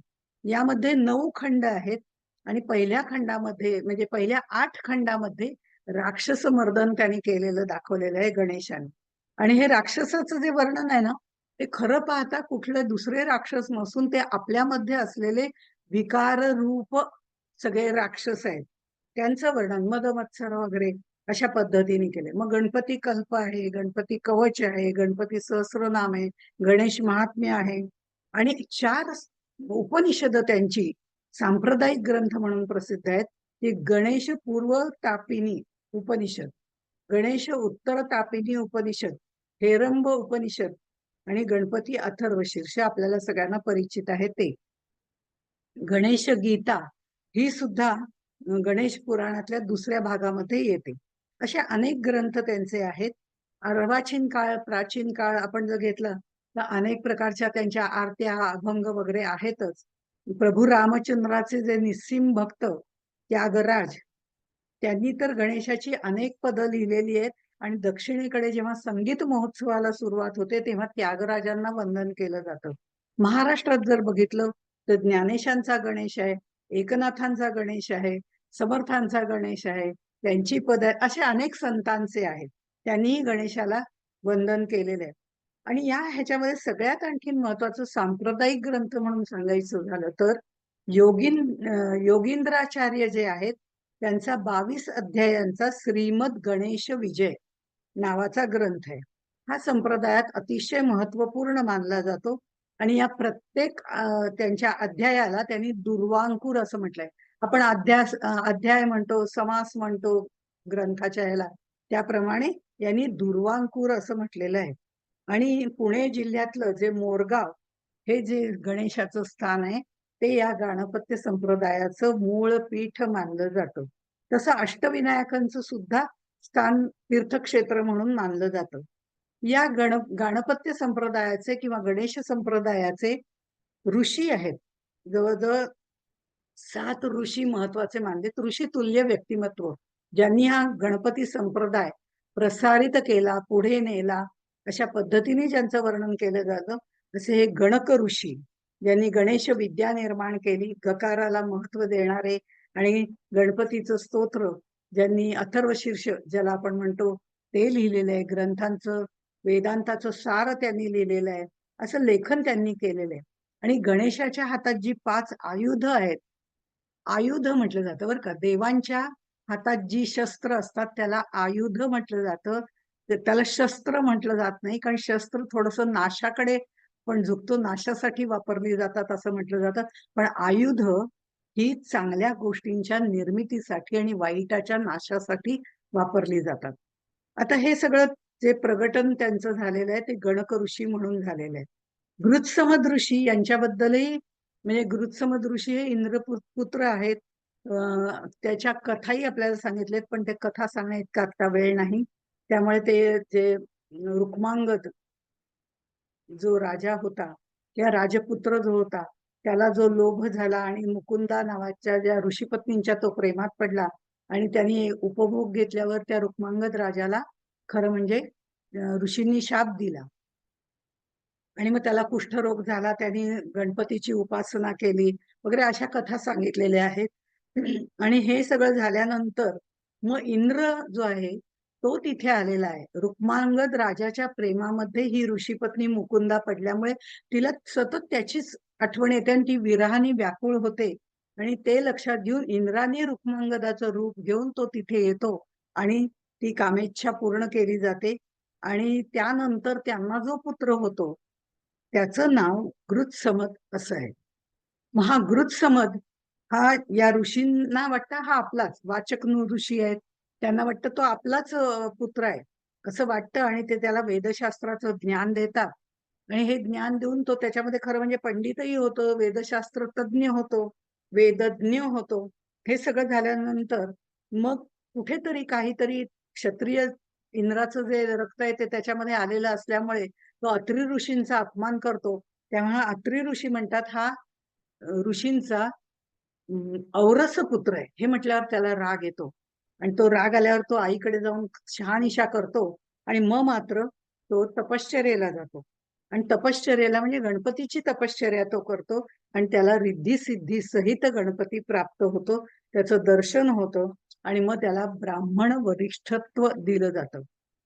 यामध्ये 9 खंड आहेत आणि पहिल्या खंडामध्ये म्हणजे पहिल्या 8 खंडामध्ये राक्षस मर्दन त्यांनी केलेलं दाखवलेलं आहे गणेशाने. आणि हे राक्षसाचं जे वर्णन आहे ना, ते खरं पाहता कुठले दुसरे राक्षस नसून ते आपल्यामध्ये असलेले विकार रूप सगळे राक्षस आहेत, त्यांचं वर्णन मदमत्सर वगैरे अशा पद्धतीने केले. मग गणपती कल्प आहे, गणपती कवच आहे, गणपती सहस्रनाम आहे, गणेश महात्म्य आहे आणि 4 उपनिषद त्यांची सांप्रदायिक ग्रंथ म्हणून प्रसिद्ध आहेत. ती गणेश पूर्व तापिनी उपनिषद, गणेश उत्तर तापिनी उपनिषद, हेरंब उपनिषद आणि गणपती अथर्व शीर्ष आपल्याला सगळ्यांना परिचित आहे ते. गणेश गीता ही सुद्धा गणेश पुराणातल्या दुसऱ्या भागामध्ये येते. असे अनेक ग्रंथ त्यांचे आहेत. अर्वाचीन काळ, प्राचीन काळ आपण जर घेतलं तर अनेक प्रकारच्या त्यांच्या आरत्या, अभंग वगैरे आहेतच. प्रभू रामचंद्राचे जे निस्सिम भक्त त्यागराज, त्यांनी तर गणेशाची अनेक पदं लिहिलेली आहेत. आणि दक्षिणेकडे जेव्हा संगीत महोत्सवाला सुरुवात होते तेव्हा त्यागराजांना वंदन केलं जातं. महाराष्ट्रात जर बघितलं तर ज्ञानेशांचा गणेश आहे, एकनाथांचा गणेश आहे, समर्थांचा गणेश आहे, त्यांची पद असे अनेक संतांचे आहेत. त्यांनीही गणेशाला वंदन केलेले आहे. आणि या ह्याच्यामध्ये सगळ्यात आणखीन महत्वाचं सांप्रदायिक ग्रंथ म्हणून सांगायचं झालं तर योगींद्राचार्य जे आहेत त्यांचा 22 अध्यायांचा श्रीमद गणेश विजय नावाचा ग्रंथ आहे. हा संप्रदायात अतिशय महत्वपूर्ण मानला जातो. आणि या प्रत्येक त्यांच्या अध्यायाला त्यांनी दुर्वांकूर असं म्हटलंय. आपण अध्याय म्हणतो, समास म्हणतो ग्रंथाच्या ह्याला, त्याप्रमाणे यांनी दुर्वांकूर असं म्हटलेलं आहे. आणि पुणे जिल्ह्यातलं जे मोरगाव हे जे गणेशाचं स्थान आहे ते या गणपत्य संप्रदायाचं मूळ पीठ मानलं जातं. तसं अष्टविनायकांचं सुद्धा स्थान तीर्थक्षेत्र म्हणून मानलं जातं. या गणपत्य संप्रदायाचे किंवा गणेश संप्रदायाचे ऋषी आहेत. जवळजवळ 7 ऋषी महत्वाचे मानले. ऋषी तुल्य व्यक्तिमत्व ज्यांनी हा गणपती संप्रदाय प्रसारित केला, पुढे नेला, अशा पद्धतीने ज्यांचं वर्णन केलं जातं असे हे गणक ऋषी, ज्यांनी गणेश विद्या निर्माण केली, गकाराला महत्व देणारे, आणि गणपतीचं स्तोत्र ज्यांनी अथर्व शीर्ष ज्याला आपण म्हणतो ते लिहिलेलं आहे. ग्रंथांचं वेदांताचं सार त्यांनी लिहिलेलं आहे. असं लेखन त्यांनी केलेलं आहे. आणि गणेशाच्या हातात जी 5 आयुध आहेत, आयुध म्हटलं जातं बरं का. देवांच्या हातात जी शस्त्र असतात त्याला आयुध म्हटलं जातं. त्याला शस्त्र म्हटलं जात नाही, कारण शस्त्र थोडस नाशाकडे पण झुकतो, नाशासाठी वापरली जातात असं म्हटलं जातं. पण आयुध ही चांगल्या गोष्टींच्या निर्मितीसाठी आणि वाईटाच्या नाशासाठी वापरली जातात. आता हे सगळं जे प्रगटन त्यांचं झालेलं आहे ते गणक ऋषी म्हणून झालेलं आहे. गृत्समद ऋषी यांच्याबद्दलही, म्हणजे गृत्समद ऋषी हे इंद्रपुत्र आहेत. त्याच्या कथाही आपल्याला सांगितलेत, पण ते कथा सांगण्या इतका आता वेळ नाही. त्यामुळे ते जे रुक्मांगद जो राजा होता, त्या राजपुत्र जो होता, त्याला जो लोभ झाला आणि मुकुंदा नावाच्या ज्या ऋषीपत्नींच्या तो प्रेमात पडला आणि त्यांनी उपभोग घेतल्यावर त्या रुक्मांगद राजाला खरं म्हणजे ऋषींनी शाप दिला आणि मग त्याला कुष्ठरोग झाला. त्यांनी गणपतीची उपासना केली वगैरे अशा कथा सांगितलेल्या आहेत. आणि हे सगळं झाल्यानंतर मग इंद्र जो आहे तो तिथे आलेला आहे. रुक्मांगद राजाच्या प्रेमामध्ये ही ऋषीपत्नी मुकुंदा पडल्यामुळे तिला सतत त्याचीच आठवण येते आणि ती विरहाने व्याकुळ होते. आणि ते लक्षात घेऊन इंद्राने रुक्मांगदाचं रूप घेऊन तो तिथे येतो आणि ती कामेच्छा पूर्ण केली जाते. आणि त्यानंतर त्यांना जो पुत्र होतो त्याचं नाव गृत्समद असं आहे. मग हा गृत्समद हा या ऋषींना वाटतं हा आपलाच वाचक ऋषी आहेत, त्यांना वाटतं तो आपलाच पुत्र आहे असं वाटतं आणि ते त्याला वेदशास्त्राचं ज्ञान देतात. आणि हे ज्ञान देऊन तो त्याच्यामध्ये खरं म्हणजे पंडितही होतो, वेदशास्त्र तज्ञ होतो, वेदज्ञ होतो. हे सगळं झाल्यानंतर मग कुठेतरी काहीतरी क्षत्रिय इंद्राचं जे रक्त आहे ते त्याच्यामध्ये आलेलं असल्यामुळे तो अत्री ऋषींचा अपमान करतो. तेव्हा अत्री ऋषी म्हणतात हा ऋषींचा औरस पुत्र आहे हे म्हटल्यावर त्याला राग येतो. आणि तो राग आल्यावर तो आईकडे जाऊन शहानिशा करतो आणि मग मात्र तो तपश्चर्येला जातो. आणि तपश्चर्येला म्हणजे गणपतीची तपश्चर्या तो करतो आणि त्याला रिद्धी सिद्धी सहित गणपती प्राप्त होतो, त्याचं दर्शन होतं आणि मग त्याला ब्राह्मण वरिष्ठत्व दिलं जातं.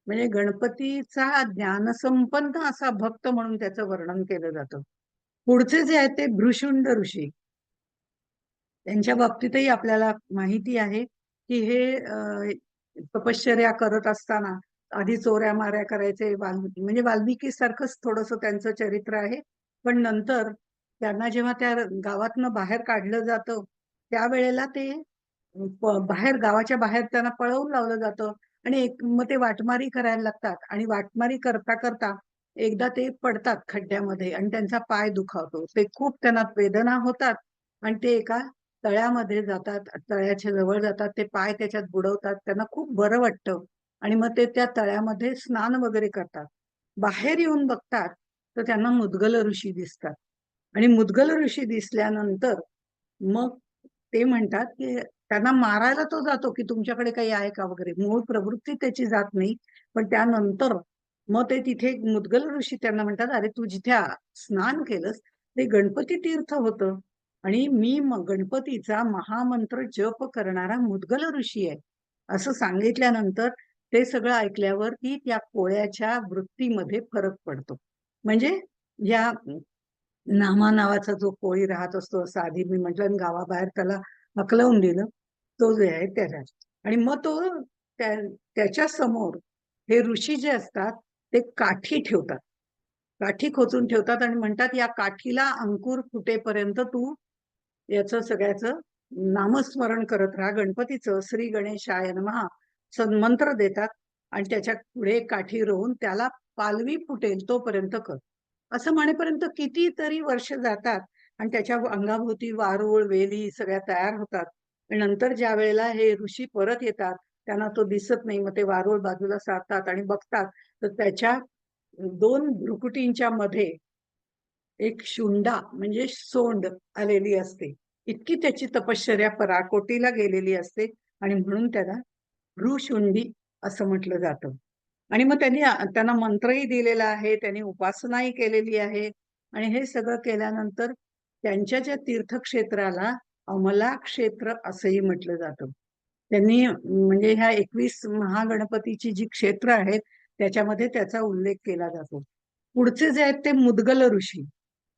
म्हणजे गणपतीचा ज्ञानसंपन्न असा भक्त म्हणून त्याचं वर्णन केलं जातं. पुढचे जे आहेत ते भृशुंड ऋषी, त्यांच्या बाबतीतही आपल्याला माहिती आहे की हे तपश्चर्या करत असताना आधी चोऱ्या माऱ्या करायचे, वाल्मिकी म्हणजे वाल्मिकी सारखंच थोडस त्यांचं चरित्र आहे. पण नंतर त्यांना जेव्हा त्या गावातनं बाहेर काढलं जातं त्यावेळेला ते बाहेर गावाच्या बाहेर त्यांना पळवून लावलं जातं आणि एक मग ते वाटमारी करायला लागतात आणि वाटमारी करता करता एकदा ते पडतात खड्ड्यामध्ये आणि त्यांचा पाय दुखावतो, ते खूप त्यांना वेदना होतात आणि ते एका तळ्यामध्ये जातात, तळ्याच्या जवळ जातात, ते पाय त्याच्यात बुडवतात, त्यांना खूप बरं वाटतं आणि मग ते त्या तळ्यामध्ये स्नान वगैरे करतात. बाहेर येऊन बघतात तर त्यांना मुद्गल ऋषी दिसतात आणि मुद्गल ऋषी दिसल्यानंतर मग ते म्हणतात की त्यांना मारायला तो जातो की तुमच्याकडे काही आहे का वगैरे, मूळ प्रवृत्ती त्याची जात नाही. पण त्यानंतर मग ते तिथे एक मुद्गल ऋषी त्यांना म्हणतात अरे तू जिथे स्नान केलंस ते गणपती तीर्थ होतं आणि मी गणपतीचा महामंत्र जप करणारा मुद्गल ऋषी आहे असं सांगितल्यानंतर ते सगळं ऐकल्यावर ती त्या कोळ्याच्या वृत्तीमध्ये फरक पडतो. म्हणजे या नामा नावाचा जो कोळी राहत असतो असं आधी मी म्हटलं, गावाबाहेर त्याला हकलवून दिलं, तो जे आहे त्याच्यात. आणि मग तो त्याच्या समोर हे ऋषी जे असतात ते काठी ठेवतात, काठी खोचून ठेवतात आणि म्हणतात या काठीला अंकुर फुटेपर्यंत तू याचं सगळ्याचं नामस्मरण करत राहा, गणपतीचं श्री गणेशाय नमः सन्मंत्र देतात आणि त्याच्या पुढे काठी रोवून त्याला पालवी फुटेल तोपर्यंत कर असं म्हणेपर्यंत कितीतरी वर्ष जातात आणि त्याच्या अंगाभोवती वारुळ वेली सगळ्या तयार होतात. नंतर ज्या वेळेला हे ऋषी परत येतात त्यांना तो दिसत नाही, मग ते वारुळ बाजूला सारतात आणि बघतात तर त्याच्या दोन भ्रुकुटींच्या मध्ये एक शुंडा म्हणजे सोंड आलेली असते. इतकी त्याची तपश्चर्या पराकोटीला गेलेली असते आणि म्हणून त्याला भ्रूशुंडी असं म्हटलं जातं. आणि मग त्यांना मंत्रही दिलेला आहे, त्यांनी उपासनाही केलेली आहे आणि हे सगळं केल्यानंतर त्यांच्या ज्या तीर्थक्षेत्राला अमला क्षेत्र असंही म्हटलं जातं. त्यांनी म्हणजे ह्या 21 महागणपतीची जी क्षेत्र आहेत त्याच्यामध्ये त्याचा उल्लेख केला जातो. पुढचे जे आहेत ते मुद्गल ऋषी,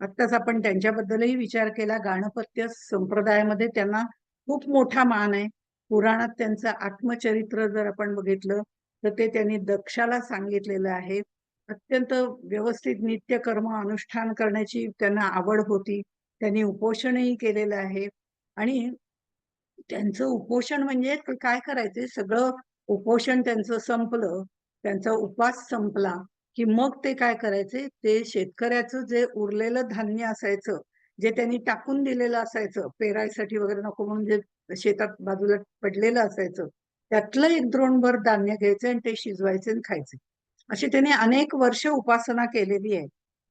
आत्ताच आपण त्यांच्याबद्दलही विचार केला. गाणपत्य संप्रदायामध्ये त्यांना खूप मोठा मान आहे. पुराणात त्यांचं आत्मचरित्र जर आपण बघितलं तर ते त्यांनी दक्षाला सांगितलेलं आहे. अत्यंत व्यवस्थित नित्यकर्म अनुष्ठान करण्याची त्यांना आवड होती, त्यांनी उपोषणही केलेलं आहे. आणि त्यांचं उपोषण म्हणजे काय करायचे, सगळं उपोषण त्यांचं संपलं, त्यांचा उपास संपला की मग ते काय करायचे, ते शेतकऱ्याचं जे उरलेलं धान्य असायचं, जे त्यांनी टाकून दिलेलं असायचं पेरायसाठी वगैरे नको म्हणून जे शेतात बाजूला पडलेलं असायचं त्यातलं एक द्रोणभर धान्य घ्यायचे आणि ते शिजवायचे आणि खायचे. अशी त्यांनी अनेक वर्ष उपासना केलेली आहे.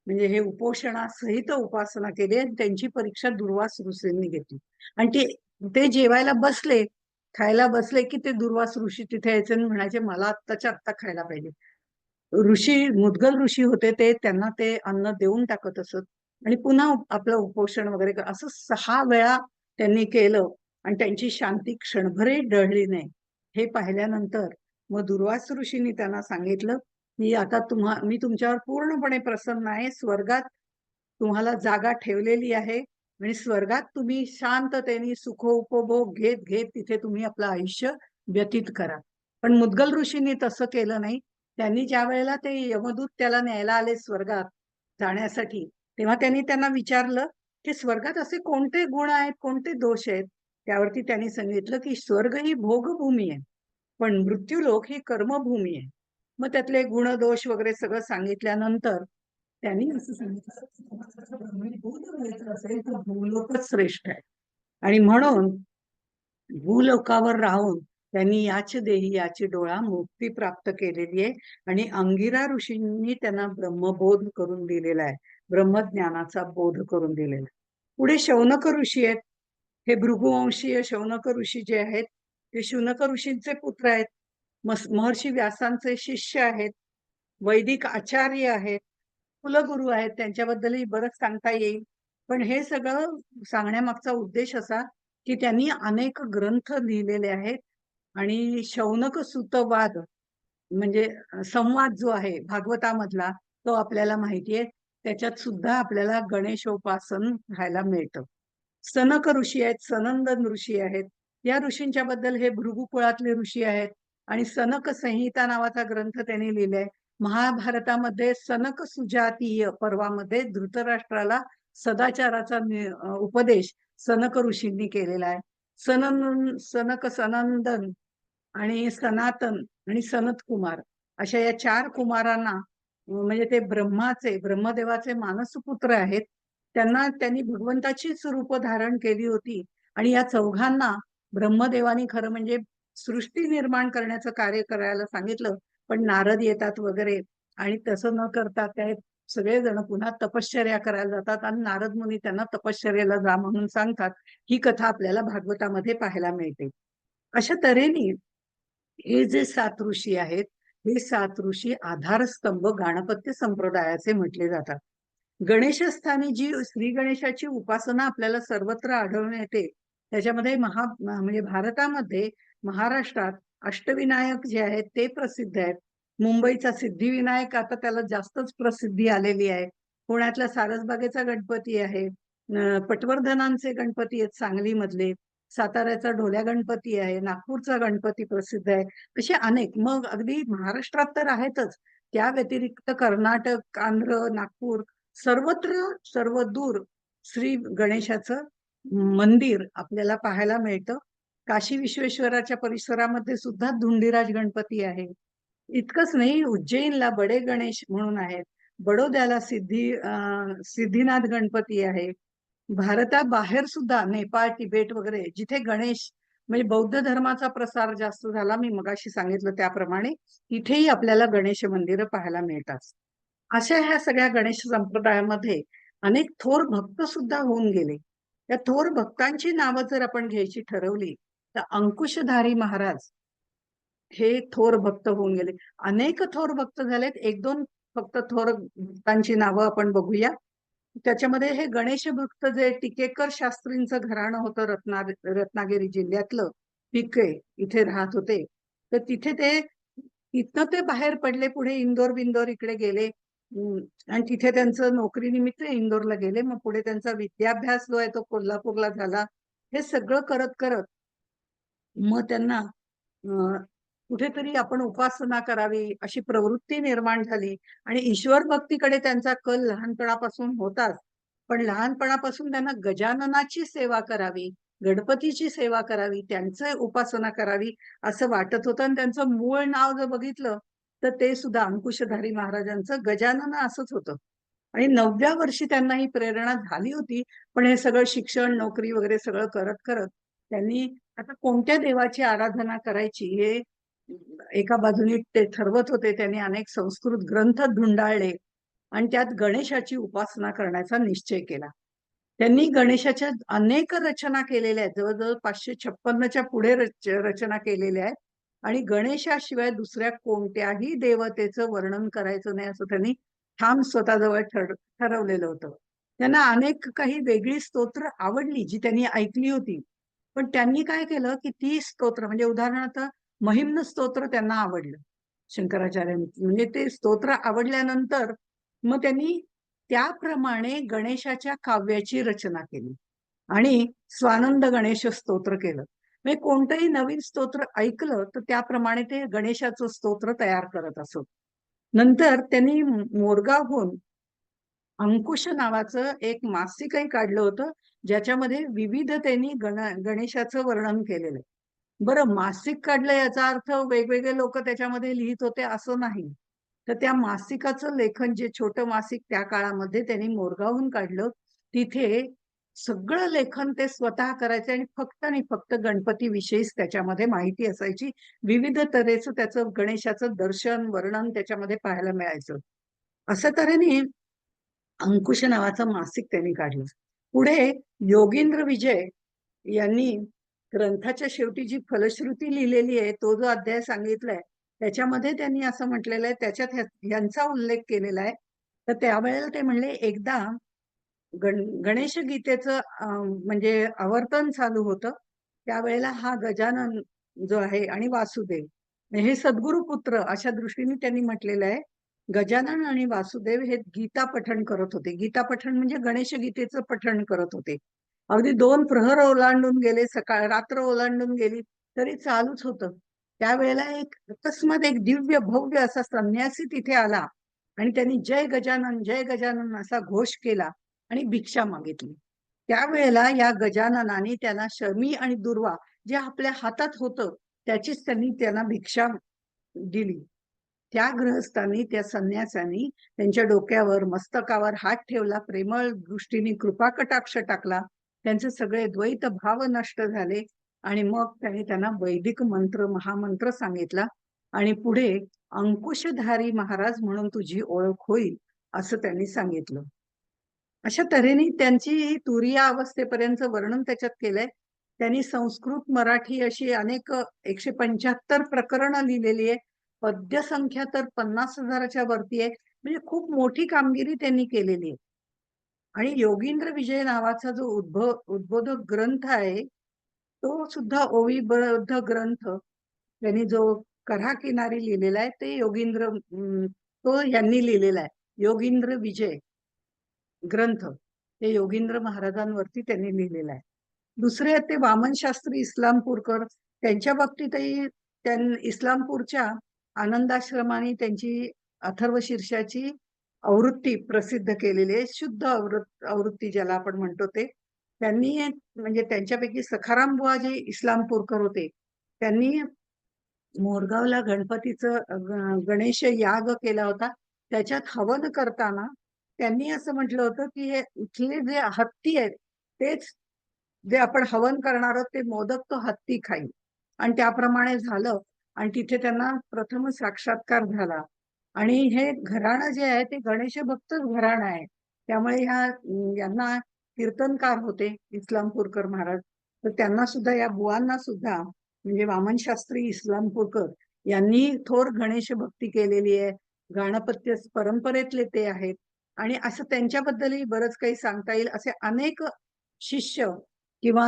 म्हणजे हे उपोषणासहित उपासना केली आणि त्यांची परीक्षा दुर्वास ऋषींनी घेतली. आणि ते जेवायला बसले, खायला बसले की ते दुर्वास ऋषी तिथे यायचे आणि म्हणायचे मला आत्ताच्या आत्ता खायला पाहिजे. ऋषी मुद्गल ऋषी होते, ते त्यांना ते अन्न देऊन टाकत असत आणि पुन्हा आपलं उपोषण वगैरे असं 6 वेळा त्यांनी केलं आणि त्यांची शांती क्षणभरही डळली नाही. हे पाहिल्यानंतर मग दुर्वास ऋषींनी त्यांना सांगितलं की आता मी तुमच्यावर पूर्णपणे प्रसन्न आहे, स्वर्गात तुम्हाला जागा ठेवलेली आहे आणि स्वर्गात तुम्ही शांततेने सुखोपभोग घेत घेत तिथे तुम्ही आपलं आयुष्य व्यतीत करा. पण मुद्गल ऋषींनी तसं केलं नाही. त्यांनी ज्या वेळेला ते यमदूत त्याला न्यायला आले स्वर्गात जाण्यासाठी, तेव्हा त्यांनी त्यांना विचारलं, की स्वर्गात असे कोणते गुण आहेत, कोणते दोष आहेत? त्यावरती त्यांनी सांगितलं, की स्वर्ग ही भोगभूमी आहे, पण मृत्यूलोक ही कर्मभूमी आहे. मग त्यातले गुण, दोष वगैरे सगळं सांगितल्यानंतर त्यांनी असं सांगितलं, की तुम्हाला जर ब्रह्मीभूत व्हायचं असेल तर भूलोकच श्रेष्ठ आहे. आणि म्हणून भूलोकावर राहून त्यांनी याच देही याची डोळा मुक्ती प्राप्त केलेली आहे आणि अंगिरा ऋषींनी त्यांना ब्रह्मबोध करून दिलेला आहे. ब्रह्मज्ञानाचा बोध करून दिलेला आहे. पुढे शौनक ऋषी आहेत. हे भृगुवंशीय शौनक ऋषी जे आहेत ते शौनक ऋषींचे पुत्र आहेत. महर्षी व्यासांचे शिष्य आहेत. वैदिक आचार्य आहेत. कुलगुरू आहेत. त्यांच्याबद्दलही बरंच सांगता येईल. पण हे सगळं सांगण्यामागचा उद्देश असा, की त्यांनी अनेक ग्रंथ लिहिलेले आहेत आणि शौनक सूतवाद म्हणजे संवाद जो आहे भागवतामधला तो आपल्याला माहिती आहे. त्याच्यात सुद्धा आपल्याला गणेशोपासन पाहायला मिळतं. सनक ऋषी आहेत, सनंदन ऋषी आहेत. या ऋषींच्या बद्दल हे भृगु कुळातले ऋषी आहेत आणि सनक संहिता नावाचा ग्रंथ त्यांनी लिहिलाय. महाभारतामध्ये सनक सुजातीय पर्वामध्ये धृतराष्ट्राला सदाचाराचा उपदेश सनक ऋषींनी केलेला आहे. सनक सनंदन आणि सनातन आणि सनत कुमार अशा या 4 कुमारांना म्हणजे ते ब्रह्मदेवाचे मानसपुत्र आहेत. त्यांना त्यांनी भगवंताचीच रूप धारण केली होती आणि या चौघांना ब्रह्मदेवानी खरं म्हणजे सृष्टी निर्माण करण्याचं कार्य करायला सांगितलं. पण नारद येतात वगैरे आणि तसं न करता ते सगळेजण पुन्हा तपश्चर्या करायला जातात आणि नारद मुनी त्यांना तपश्चर्याला जा म्हणून सांगतात. ही कथा आपल्याला भागवतामध्ये पाहायला मिळते. अशा तऱ्हेने हे जे 7 ऋषी आहेत, हे 7 ऋषी आधारस्तंभ गाणपत्य संप्रदायाचे म्हटले जातात. गणेशस्थानी जी श्री गणेशाची उपासना आपल्याला सर्वत्र आढळून येते, त्याच्यामध्ये म्हणजे भारतामध्ये महाराष्ट्रात अष्टविनायक जे आहेत ते प्रसिद्ध आहेत. मुंबईचा सिद्धिविनायक आता त्याला जास्तच प्रसिद्धी आलेली आहे. पुण्यातल्या सारसबागेचा गणपती आहे. पटवर्धनांचे गणपती आहेत सांगलीमधले. साताऱ्याचा ढोल्या गणपती आहे. नागपूरचा गणपती प्रसिद्ध आहे. असे अनेक. मग अगदी महाराष्ट्रात तर आहेतच. त्या व्यतिरिक्त कर्नाटक, आंध्र, नागपूर सर्वत्र सर्वदूर श्री गणेशाचं मंदिर आपल्याला पाहायला मिळतं. काशी विश्वेश्वराच्या परिसरामध्ये सुद्धा धुंडीराज गणपती आहे. इतकंच नाही, उज्जैनला बडे गणेश म्हणून आहेत. बडोद्याला सिद्धिनाथ गणपती आहे. भारताबाहेर सुद्धा नेपाळ, तिबेट वगैरे जिथे गणेश म्हणजे बौद्ध धर्माचा प्रसार जास्त झाला, मी मगाशी सांगितलं त्याप्रमाणे तिथेही आपल्याला गणेश मंदिरं पाहायला मिळतात. अशा ह्या सगळ्या गणेश संप्रदायामध्ये अनेक थोर भक्त सुद्धा होऊन गेले. त्या थोर भक्तांची नावं जर आपण घ्यायची ठरवली तर अंकुशधारी महाराज हे थोर भक्त होऊन गेले. अनेक थोर भक्त झालेत. 1-2 फक्त थोर भक्तांची नावं आपण बघूया. त्याच्यामध्ये हे गणेश भक्त जे टिकेकर शास्त्रींचं घराणं होतं रत्नागिरी जिल्ह्यातलं पिके इथे राहत होते. तर तिथे ते तिथनं ते बाहेर पडले. पुढे इंदोर बिंदोर इकडे गेले. आणि तिथे त्यांचं नोकरीनिमित्त इंदोरला गेले. मग पुढे त्यांचा विद्याभ्यास जो आहे तो कोल्हापूरला झाला. हे सगळं करत करत मग त्यांना कुठेतरी आपण उपासना करावी अशी प्रवृत्ती निर्माण झाली आणि ईश्वर भक्तीकडे त्यांचा कल लहानपणापासून होताच. पण लहानपणापासून त्यांना गजाननाची सेवा करावी, गणपतीची सेवा करावी, त्यांचं उपासना करावी असं वाटत होतं. आणि त्यांचं मूळ नाव जर बघितलं तर ते सुद्धा अंकुशधारी महाराजांचं गजानन असंच होतं. आणि 9व्या वर्षी त्यांना ही प्रेरणा झाली होती. पण हे सगळं शिक्षण, नोकरी वगैरे सगळं करत करत त्यांनी आता कोणत्या देवाची आराधना करायची हे एका बाजूने ते ठरवत होते. त्यांनी अनेक संस्कृत ग्रंथ धुंडाळले आणि त्यात गणेशाची उपासना करण्याचा निश्चय केला. त्यांनी गणेशाच्या अनेक रचना केलेल्या आहेत. जवळजवळ 556च्या पुढे रचना केलेल्या आहेत. आणि गणेशाशिवाय दुसऱ्या कोणत्याही देवतेचं वर्णन करायचं नाही असं त्यांनी ठाम स्वतःजवळ ठरवलेलं होतं. त्यांना अनेक काही वेगळी स्तोत्र आवडली जी त्यांनी ऐकली होती. पण त्यांनी काय केलं की ती स्तोत्र म्हणजे उदाहरणार्थ महिम्न स्तोत्र त्यांना आवडलं शंकराचार्यांनी. म्हणजे ते स्तोत्र आवडल्यानंतर मग त्यांनी त्याप्रमाणे गणेशाच्या काव्याची रचना केली आणि स्वानंद गणेश स्तोत्र केलं. म्हणजे कोणतंही नवीन स्तोत्र ऐकलं तर त्याप्रमाणे ते गणेशाचं स्तोत्र तयार करत असत. नंतर त्यांनी मोरगावहून अंकुश नावाचं एक मासिकही काढलं होतं, ज्याच्यामध्ये विविध त्यांनी गणेशाचं वर्णन केलेलं आहे. बरं, मासिक काढलं याचा अर्थ वेगवेगळे लोक त्याच्यामध्ये लिहित होते असं नाही. तर त्या मासिकाचं लेखन, जे छोटं मासिक त्या काळामध्ये त्यांनी मोरगावहून काढलं, तिथे सगळं लेखन ते स्वतः करायचे आणि फक्त गणपतीविषयीच त्याच्यामध्ये माहिती असायची. विविध तऱ्हेचं त्याचं गणेशाचं दर्शन वर्णन त्याच्यामध्ये पाहायला मिळायचं. असं तऱ्हेने अंकुश नावाचं मासिक त्यांनी काढलं. पुढे योगींद्र विजय यांनी ग्रंथाच्या शेवटी जी फलश्रुती लिहिलेली आहे, तो जो अध्याय सांगितलाय, त्याच्यामध्ये त्यांनी असं म्हटलेलं आहे, त्याच्यात यांचा उल्लेख केलेला आहे. तर त्यावेळेला ते म्हणले, एकदा गणेश गीतेचं म्हणजे आवर्तन चालू होतं. त्यावेळेला हा गजानन जो आहे आणि वासुदेव हे सद्गुरु पुत्र अशा दृष्टीने त्यांनी म्हटलेलं आहे. गजानन आणि वासुदेव हे गीता पठण करत होते. गीता पठण म्हणजे गणेश गीतेचं पठण करत होते. अगदी 2 प्रहर ओलांडून गेले, सकाळ रात्र ओलांडून गेली, तरी चालूच होतं. त्यावेळेला एक अकस्मात एक दिव्य भव्य असा संन्यासी तिथे आला आणि त्यांनी जय गजानन असा घोष केला आणि भिक्षा मागितली. त्यावेळेला या गजाननाने त्यांना शमी आणि दुर्वा जे आपल्या हातात होतं, त्याचीच त्यांना भिक्षा दिली. त्या गृहस्थांनी, त्या संन्यासांनी त्यांच्या डोक्यावर मस्तकावर हात ठेवला, प्रेमळ दृष्टीने कृपा कटाक्ष टाकला. त्यांचे सगळे द्वैत भाव नष्ट झाले आणि मग त्यांना वैदिक मंत्र महामंत्र सांगितला आणि पुढे अंकुशधारी महाराज म्हणून तुझी ओळख होईल असं त्यांनी सांगितलं. अशा तऱ्हेने त्यांची तुरीय अवस्थेपर्यंत वर्णन त्याच्यात केलंय. त्यांनी संस्कृत मराठी अशी अनेक 175 प्रकरणं लिहिलेली आहे. पद्य संख्या तर 50,000च्या वरती आहे. म्हणजे खूप मोठी कामगिरी त्यांनी केलेली आहे. आणि योगींद्र विजय नावाचा जो उद्बोधक ग्रंथ आहे, तो सुद्धा ओवीबद्ध ग्रंथ त्यांनी जो कऱ्हा किनारी लिहिलेला आहे, ते तो यांनी लिहिलेला आहे. योगींद्र विजय ग्रंथ ते योगींद्र महाराजांवरती त्यांनी लिहिलेला आहे. दुसरे आहेत ते वामन शास्त्री इस्लामपूरकर. त्यांच्या बाबतीतही इस्लामपूरच्या आनंदाश्रमाने त्यांची अथर्व शीर्षाची आवृत्ती प्रसिद्ध केलेली आहे. शुद्ध आवृत्ती ज्याला आपण म्हणतो ते त्यांनी, म्हणजे त्यांच्यापैकी सखाराम बुवा जे इस्लामपूरकर होते, त्यांनी मोरगावला गणपतीचं गणेश याग केला होता. त्याच्यात हवन करताना त्यांनी असं म्हटलं होतं की हे इथले जे हत्ती आहेत, तेच जे आपण हवन करणार आहोत ते मोदक तो हत्ती खाईल. आणि त्याप्रमाणे झालं आणि तिथे त्यांना प्रथम साक्षात्कार झाला. आणि हे घराणं जे आहे ते गणेश भक्तच घराणं आहे. त्यामुळे यांना कीर्तनकार होते इस्लामपूरकर महाराज. तर त्यांना सुद्धा, या बुवांना सुद्धा, म्हणजे वामन शास्त्री इस्लामपूरकर यांनी थोर गणेश भक्ती केलेली आहे. गाणपत्य परंपरेतले ते आहेत. आणि असं त्यांच्याबद्दलही बरंच काही सांगता येईल. असे अनेक शिष्य किंवा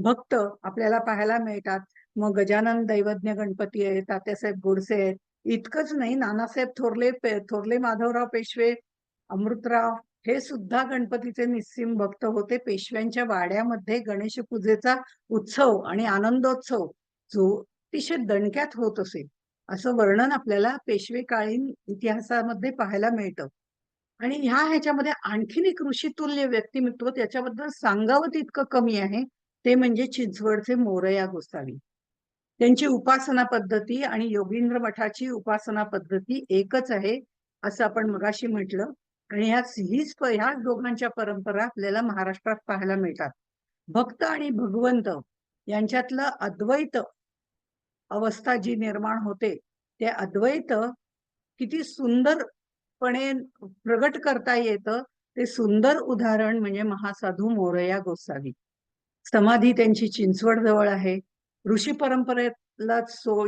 भक्त आपल्याला पाहायला मिळतात. मग गजानन दैवज्ञ गणपती आहेत, तात्यासाहेब गोडसे आहेत. इतकंच नाही, नानासाहेब थोरले माधवराव पेशवे, अमृतराव हे सुद्धा गणपतीचे निस्सीम भक्त होते. पेशव्यांच्या वाड्यामध्ये गणेश पूजेचा उत्सव आणि आनंदोत्सव जो अतिशय दणक्यात होत असे, असं वर्णन आपल्याला पेशवेकालीन इतिहासामध्ये पाहायला मिळतं. आणि ह्याच्यामध्ये आणखीन एक ऋषितुल्य व्यक्तिमत्व त्याच्याबद्दल सांगावं तितकं कमी आहे, ते म्हणजे चिंचवडचे मोरया गोसावी. त्यांची उपासना पद्धती आणि योगींद्र मठाची उपासना पद्धती एकच आहे असं आपण मगाशी म्हटलं. आणि ह्याच दोघांच्या परंपरा आपल्याला महाराष्ट्रात पाहायला मिळतात. भक्त आणि भगवंत यांच्यातलं अद्वैत अवस्था जी निर्माण होते, ते अद्वैत किती सुंदरपणे प्रगट करता येतं, ते सुंदर उदाहरण म्हणजे महासाधू मोरया गोसावी. समाधी त्यांची चिंचवड जवळ आहे. ऋषी परंपरेला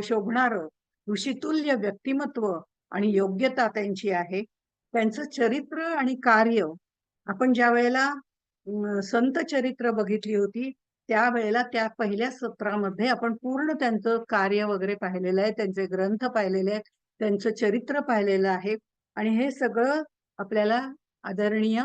शोभणारं ऋषितुल्य व्यक्तिमत्व आणि योग्यता त्यांची आहे. त्यांचं चरित्र आणि कार्य आपण ज्या वेळेला संत चरित्र बघितली होती, त्यावेळेला त्या पहिल्या सत्रामध्ये आपण पूर्ण त्यांचं कार्य वगैरे पाहिलेलं आहे, त्यांचे ग्रंथ पाहिलेले आहेत, त्यांचं चरित्र पाहिलेलं आहे. आणि हे सगळं आपल्याला आदरणीय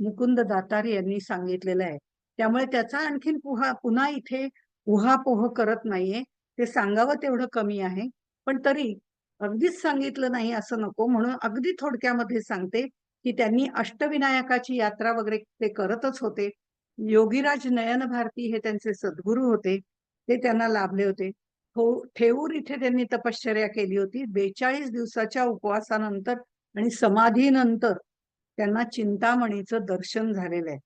मुकुंद दातार यांनी सांगितलेलं आहे. त्यामुळे त्याचा आणखीन पुन्हा इथे उहापोह करत नाहीये. ते सांगावं तेवढं कमी आहे. पण तरी अगदीच सांगितलं नाही असं नको, म्हणून अगदी थोडक्यामध्ये सांगते, की त्यांनी अष्टविनायकाची यात्रा वगैरे ते करतच होते. योगीराज नयन भारती हे त्यांचे सद्गुरू होते. ते त्यांना लाभले होते. थेऊर इथे त्यांनी तपश्चर्या केली होती. 42 दिवसाच्या उपवासानंतर आणि समाधीनंतर त्यांना चिंतामणीचं दर्शन झालेलं आहे.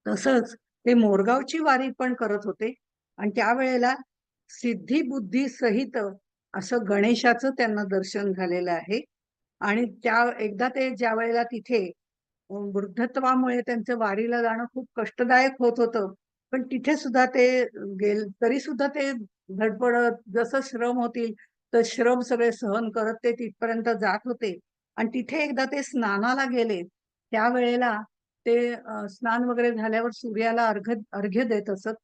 तसंच ते मोरगावची वारी पण करत होते आणि त्यावेळेला सिद्धी बुद्धी सहित असं गणेशाचं त्यांना दर्शन झालेलं आहे. आणि त्या एकदा ते ज्या वेळेला तिथे वृद्धत्वामुळे त्यांचं वारीला जाणं खूप कष्टदायक होत होतं. पण तिथे सुद्धा ते तरी सुद्धा ते धडपडत जसं श्रम होतील तर श्रम सगळे सहन करत ते तिथपर्यंत जात होते. आणि तिथे एकदा ते स्नानाला गेले. त्यावेळेला ते स्नान वगैरे झाल्यावर सूर्याला अर्घ्य देत असत.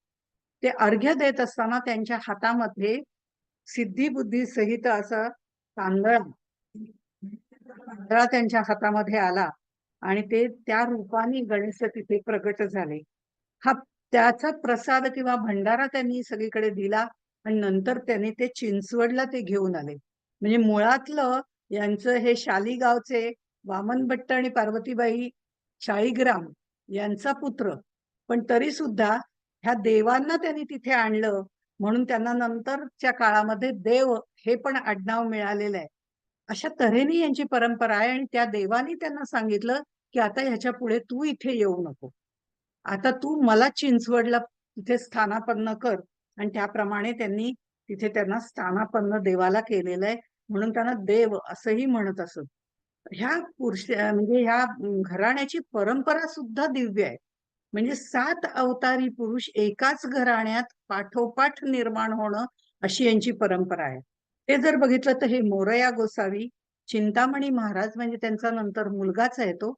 ते अर्घ्य देत असताना त्यांच्या हातामध्ये सिद्धी बुद्धी सहित असा तांदळा तांदळा त्यांच्या हातामध्ये आला आणि ते त्या रूपाने गणेश तिथे प्रगट झाले. हा त्याचा प्रसाद किंवा भंडारा त्यांनी सगळीकडे दिला आणि नंतर त्यांनी ते चिंचवडला ते घेऊन आले. म्हणजे मुळातलं यांचं हे शालिगावचे वामन भट्ट आणि पार्वतीबाई शाळीग्राम यांचा पुत्र, पण तरी सुद्धा ह्या देवांना त्यांनी तिथे आणलं म्हणून त्यांना नंतरच्या काळामध्ये देव हे पण आडनाव मिळालेलं आहे. अशा तऱ्हेने यांची परंपरा आहे आणि त्या देवानी त्यांना सांगितलं की आता ह्याच्या पुढे तू इथे येऊ नको. आता तू मला चिंचवडला तिथे स्थानापन्न कर. आणि त्याप्रमाणे त्यांनी तिथे त्यांना स्थानापन्न देवाला केलेलं आहे. म्हणून त्यांना देव असंही म्हणत असत. ह्या म्हणजे ह्या घराण्याची परंपरा सुद्धा दिव्य आहे. म्हणजे 7 अवतारी पुरुष एकाच घराण्यात पाठोपाठ निर्माण होणं अशी यांची परंपरा आहे. ते जर बघितलं तर हे मोरया गोसावी, चिंतामणी महाराज म्हणजे त्यांचा नंतर मुलगाच आहे तो,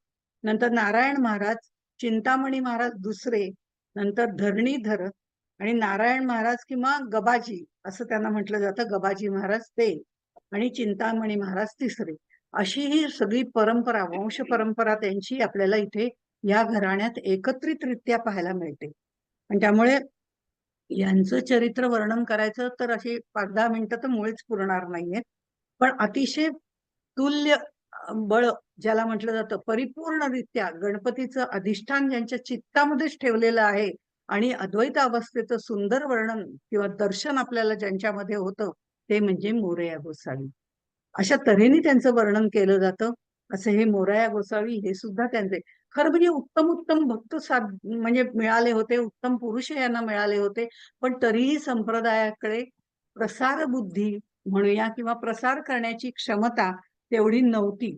नंतर नारायण महाराज, चिंतामणी महाराज दुसरे, नंतर धरणीधर आणि नारायण महाराज किंवा गबाजी असं त्यांना म्हटलं जातं, गबाजी महाराज ते, आणि चिंतामणी महाराज तिसरे. अशी ही सगळी परंपरा, वंश परंपरा त्यांची आपल्याला इथे या घराण्यात एकत्रितरित्या पाहायला मिळते. आणि त्यामुळे यांचं चरित्र वर्णन करायचं तर अशी 5-10 मिनिटं तर मुळीच पुरणार नाहीये. पण अतिशय तुल्य बळ ज्याला म्हटलं जातं, परिपूर्णरित्या गणपतीचं अधिष्ठान ज्यांच्या चित्तामध्येच ठेवलेलं आहे आणि अद्वैत अवस्थेचं सुंदर वर्णन किंवा दर्शन आपल्याला ज्यांच्यामध्ये होतं ते म्हणजे मोरया गोसावी. अशा तऱ्हेने त्यांचं वर्णन केलं जातं. असं हे मोरया गोसावी हे सुद्धा त्यांचे खरं म्हणजे उत्तम उत्तम भक्त म्हणजे मिळाले होते, उत्तम पुरुष यांना मिळाले होते. पण तरीही संप्रदायाकडे प्रसार बुद्धी म्हणूया किंवा प्रसार करण्याची क्षमता तेवढी नव्हती.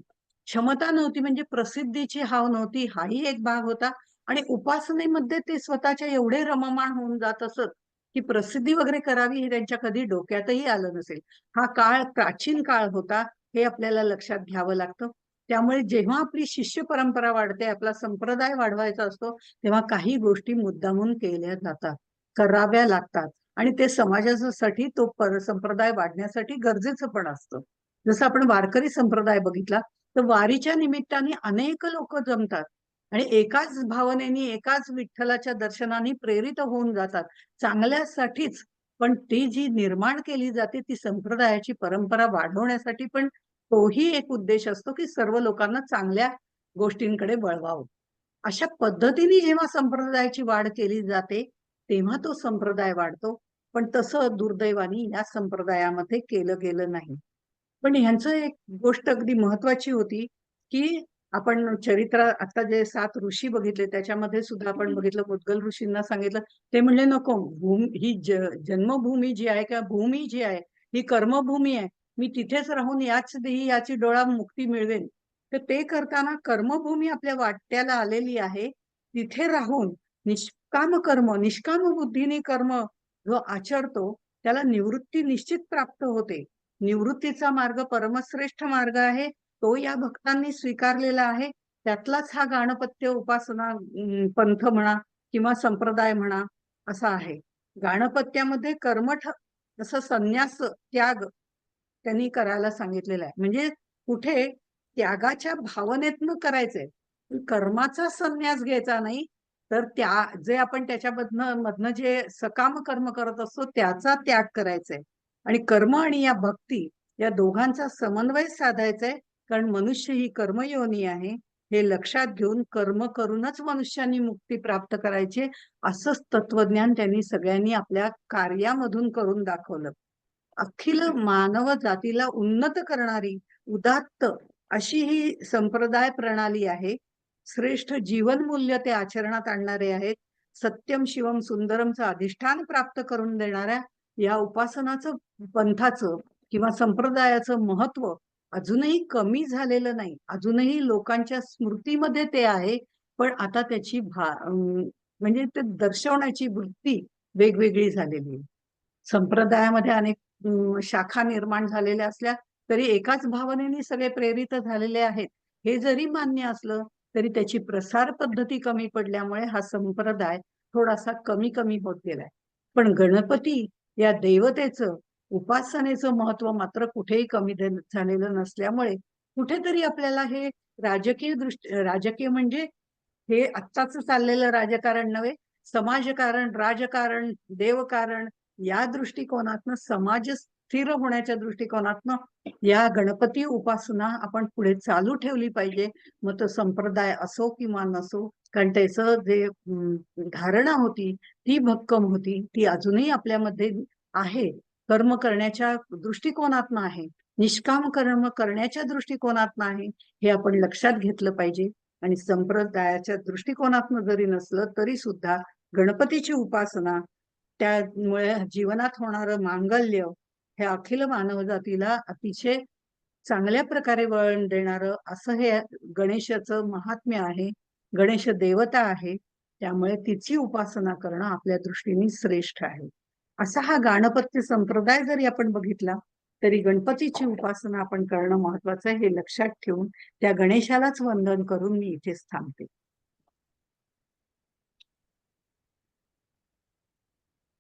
क्षमता नव्हती म्हणजे प्रसिद्धीची हाव नव्हती, हाही एक भाग होता. आणि उपासनेमध्ये ते स्वतःच्या एवढे रममाण होऊन जात असत की प्रसिद्धी वगैरे करावी हे त्यांच्या कधी डोक्यातही आलं नसेल. हा काळ प्राचीन काळ होता हे आपल्याला लक्षात घ्यावं लागतं. त्यामुळे जेव्हा आपली शिष्य परंपरा वाढते, आपला संप्रदाय वाढवायचा असतो, तेव्हा काही गोष्टी मुद्दामून केल्या जातात, कराव्या लागतात. आणि ते समाजासाठी तो संप्रदाय वाढण्यासाठी गरजेचं पण असतं. जसं आपण वारकरी संप्रदाय बघितला तर वारीच्या निमित्ताने अनेक लोक जमतात आणि एकाच भावनेने एकाच विठ्ठलाच्या दर्शनाने प्रेरित होऊन जातात चांगल्यासाठीच. पण ती जी निर्माण केली जाते ती संप्रदायाची परंपरा वाढवण्यासाठी पण तोही एक उद्देश असतो की सर्व लोकांना चांगल्या गोष्टींकडे वळवावं. अशा पद्धतीने जेव्हा संप्रदायाची वाढ केली जाते तेव्हा तो संप्रदाय वाढतो. पण तसं दुर्दैवाने या संप्रदायामध्ये केलं गेलं नाही. पण ह्यांचं एक गोष्ट अगदी महत्वाची होती की आपण चरित्र आता जे 7 ऋषी बघितले त्याच्यामध्ये सुद्धा आपण बघितलं, मुद्गल ऋषींना सांगितलं. ते म्हणले नको, ही जन्मभूमी जी आहे किंवा भूमी जी आहे ही कर्मभूमी आहे. मी तिथेच राहून याच देही याची डोळा मुक्ती मिळवेन. तर ते करताना कर्मभूमी आपल्या वाट्याला आलेली आहे, तिथे राहून निष्काम कर्म, निष्काम बुद्धीने कर्म जो आचरतो त्याला निवृत्ती निश्चित प्राप्त होते. निवृत्तीचा मार्ग परमश्रेष्ठ मार्ग आहे, तो या भक्तांनी स्वीकारलेला आहे. त्यातलाच हा गाणपत्य उपासना पंथ म्हणा किंवा संप्रदाय म्हणा असा आहे. गाणपत्यामध्ये कर्मठ असं संन्यास त्याग त्यांनी करायला सांगितलेला आहे. म्हणजे कुठे त्यागाच्या भावनेतनं करायचंय, कर्माचा संन्यास घ्यायचा नाही. तर त्या जे आपण त्याच्यामधनं जे सकाम कर्म करत असतो त्याचा त्याग करायचा आहे. आणि कर्म आणि या भक्ती या दोघांचा समन्वय साधायचा आहे. कारण मनुष्य ही कर्मयोनी आहे हे लक्षात घेऊन कर्म करूनच मनुष्यानी मुक्ती प्राप्त करायची, असंच तत्वज्ञान त्यांनी सगळ्यांनी आपल्या कार्यामधून करून दाखवलं. अखिल मानव जातीला उन्नत करणारी उदात्त अशी ही संप्रदाय प्रणाली आहे. श्रेष्ठ जीवनमूल्य ते आचरणात आणणारे आहेत. सत्यम शिवम सुंदरमचं अधिष्ठान प्राप्त करून देणाऱ्या या उपासनाचं पंथाचं किंवा संप्रदायाचं महत्व अजूनही कमी झालेलं नाही. अजूनही लोकांच्या स्मृतीमध्ये ते आहे. पण आता त्याची म्हणजे ते दर्शवण्याची वृत्ती वेगवेगळी झालेली आहे. संप्रदायामध्ये अनेक शाखा निर्माण झालेल्या असल्या तरी एकाच भावनेने सगळे प्रेरित झालेले आहेत. हे जरी मान्य असलं तरी त्याची प्रसार पद्धती कमी पडल्यामुळे हा संप्रदाय थोडासा कमी कमी होत गेलाय. पण गणपती या देवतेचं उपासनेचं महत्व मात्र कुठेही कमी झालेलं नसल्यामुळे कुठेतरी आपल्याला हे राजकीय म्हणजे हे आत्ताच चाललेलं राजकारण नव्हे, समाजकारण, राजकारण, देवकारण या दृष्टिकोनातनं, समाज स्थिर होण्याच्या दृष्टिकोनातनं या गणपती उपासना आपण पुढे चालू ठेवली पाहिजे. मग तो संप्रदाय असो किंवा नसो, कारण त्याचं जे धारणा होती ती भक्कम होती, ती अजूनही आपल्यामध्ये आहे. कर्म करण्याच्या दृष्टिकोनातनं आहे, निष्काम कर्म करण्याच्या दृष्टिकोनातनं आहे. हे आपण लक्षात घेतलं पाहिजे. आणि संप्रदायाच्या दृष्टिकोनातनं जरी नसलं तरी सुद्धा गणपतीची उपासना, त्यामुळे जीवनात होणारं मांगल्य हे अखिल मानवजातीला अतिशय चांगल्या प्रकारे वळण देणारं असं हे गणेशाचं महात्म्य आहे. गणेश देवता आहे, त्यामुळे तिची उपासना करणं आपल्या दृष्टीने श्रेष्ठ आहे. असा हा गाणपत्य संप्रदाय जरी आपण बघितला तरी गणपतीची उपासना आपण करणं महत्वाचं आहे हे लक्षात ठेवून त्या गणेशालाच वंदन करून मी इथेच थांबते.